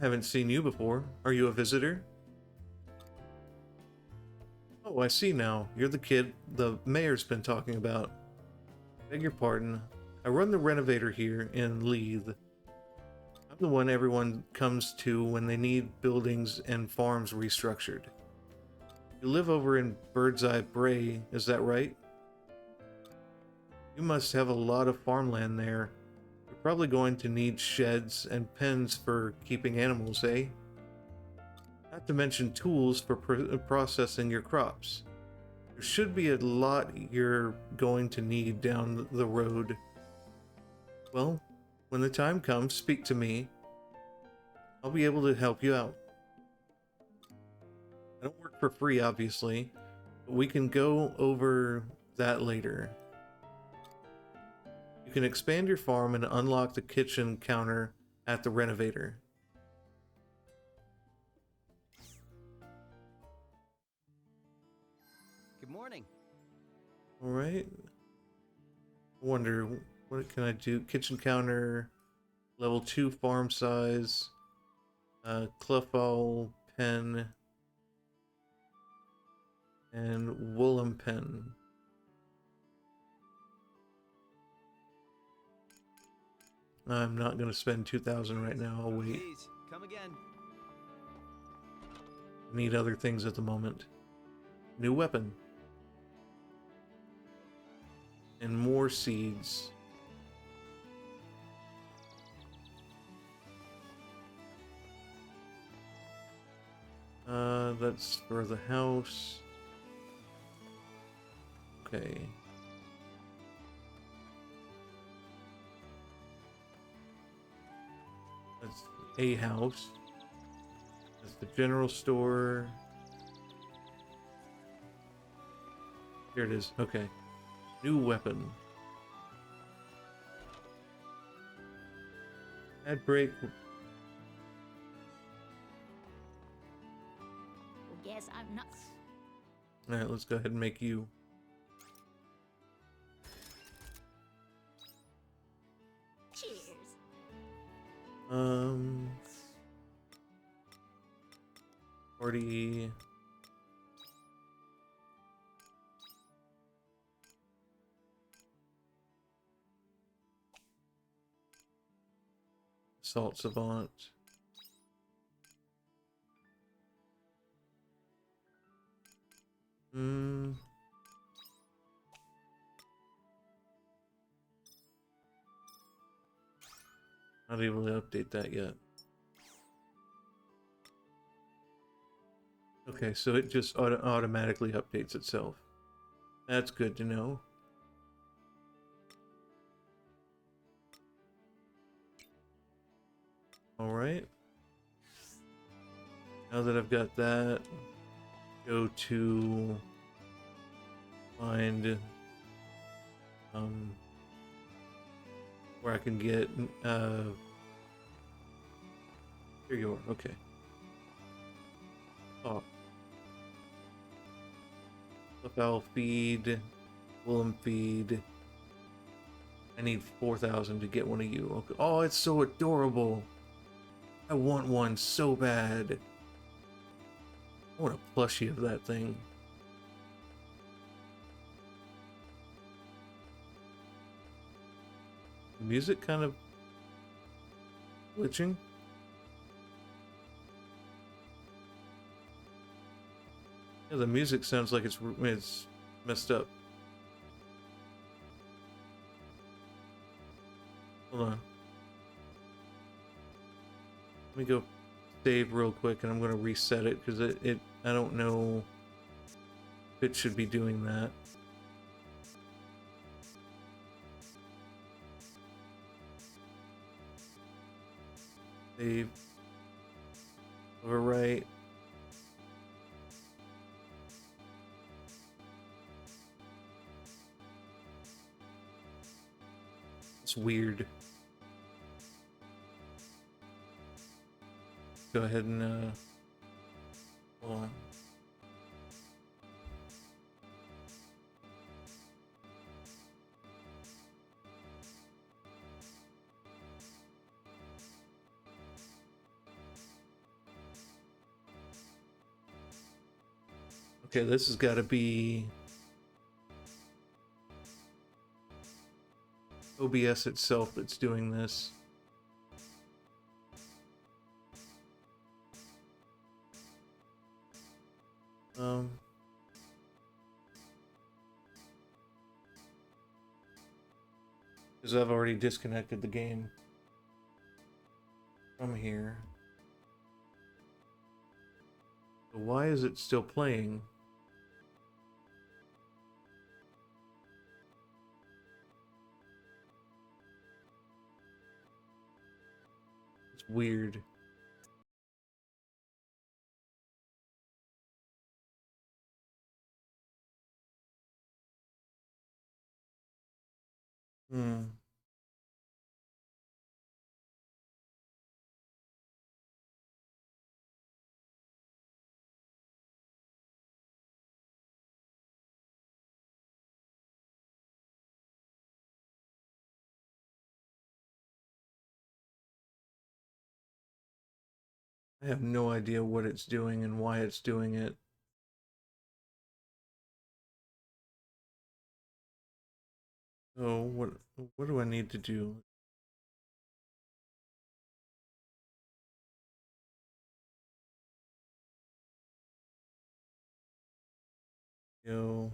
Haven't seen you before. Are you a visitor? Oh, I see now. You're the kid the mayor's been talking about. Beg your pardon. I run the renovator here in Leith. I'm the one everyone comes to when they need buildings and farms restructured. You live over in Birdseye Bray, is that right? You must have a lot of farmland there. You're probably going to need sheds and pens for keeping animals, eh? Not to mention tools for processing your crops. There should be a lot you're going to need down the road. Well, when the time comes, speak to me. I'll be able to help you out. I don't work for free, obviously, but we can go over that later. You can expand your farm and unlock the kitchen counter at the renovator. Good morning. Alright. Wonder, what can I do? Kitchen counter, level 2 farm size, Clefall pen, and Woolham pen. I'm not going to spend 2,000 right now. I'll wait. Please, come again. Need other things at the moment. New weapon. And more seeds. That's for the house. Okay. That's a house. That's the general store. Here it is. Okay. New weapon. Add break. Guess I'm not. Alright, let's go ahead and make you. Cheers. 40. Assault Savant. Not able to update that yet. Okay, so it just automatically updates itself. That's good to know. Alright. Now that I've got that, go to find where I can get here you are, okay. Oh. Fowl feed, Woolham feed, I need 4,000 to get one of you. Okay. Oh, it's so adorable. I want one so bad. I want a plushie of that thing. Music kind of glitching. Yeah, the music sounds like it's messed up. Hold on. Let me go save real quick, and I'm going to reset it because I don't know if it should be doing that. Save. Overwrite. It's weird. Go ahead and hold on. Okay, this has got to be OBS itself that's doing this. Because I've already disconnected the game from here. So why is it still playing? It's weird. Hmm. I have no idea what it's doing and why it's doing it. So what do I need to do? Go.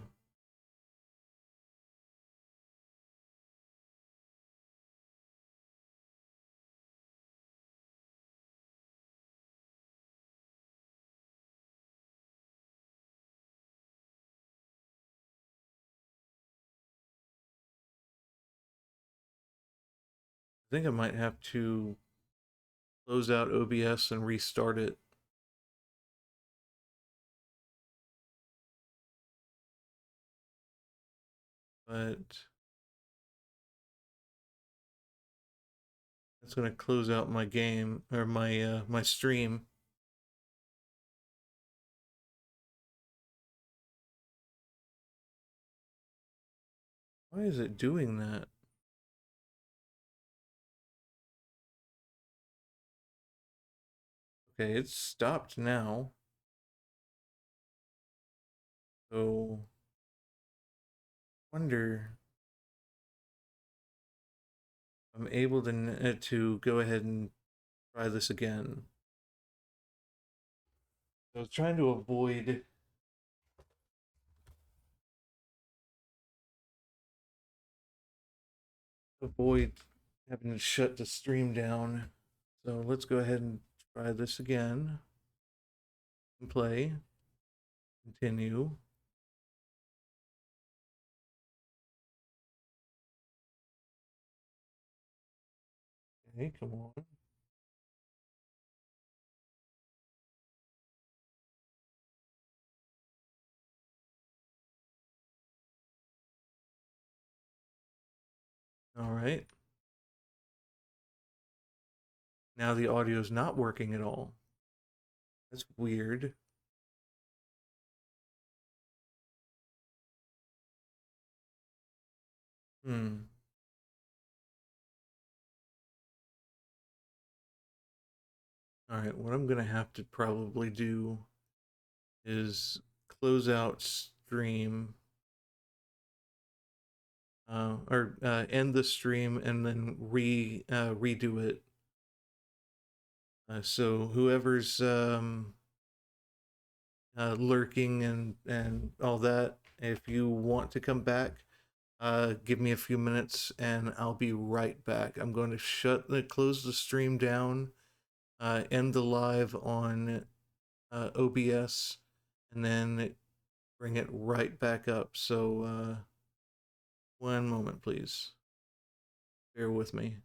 I think I might have to close out OBS and restart it. But that's going to close out my game or my stream. Why is it doing that? Okay, it's stopped now. So wonder if I'm able to go ahead and try this again. I was trying to avoid having to shut the stream down. So let's go ahead and try this again. And play. Continue. Okay, come on. All right. Now the audio is not working at all. That's weird. Hmm. All right, what I'm gonna have to probably do is close out stream, or end the stream and then redo it. So whoever's lurking and all that, if you want to come back, give me a few minutes and I'll be right back. I'm going to close the stream down, end the live on OBS, and then bring it right back up. So one moment, please. Bear with me.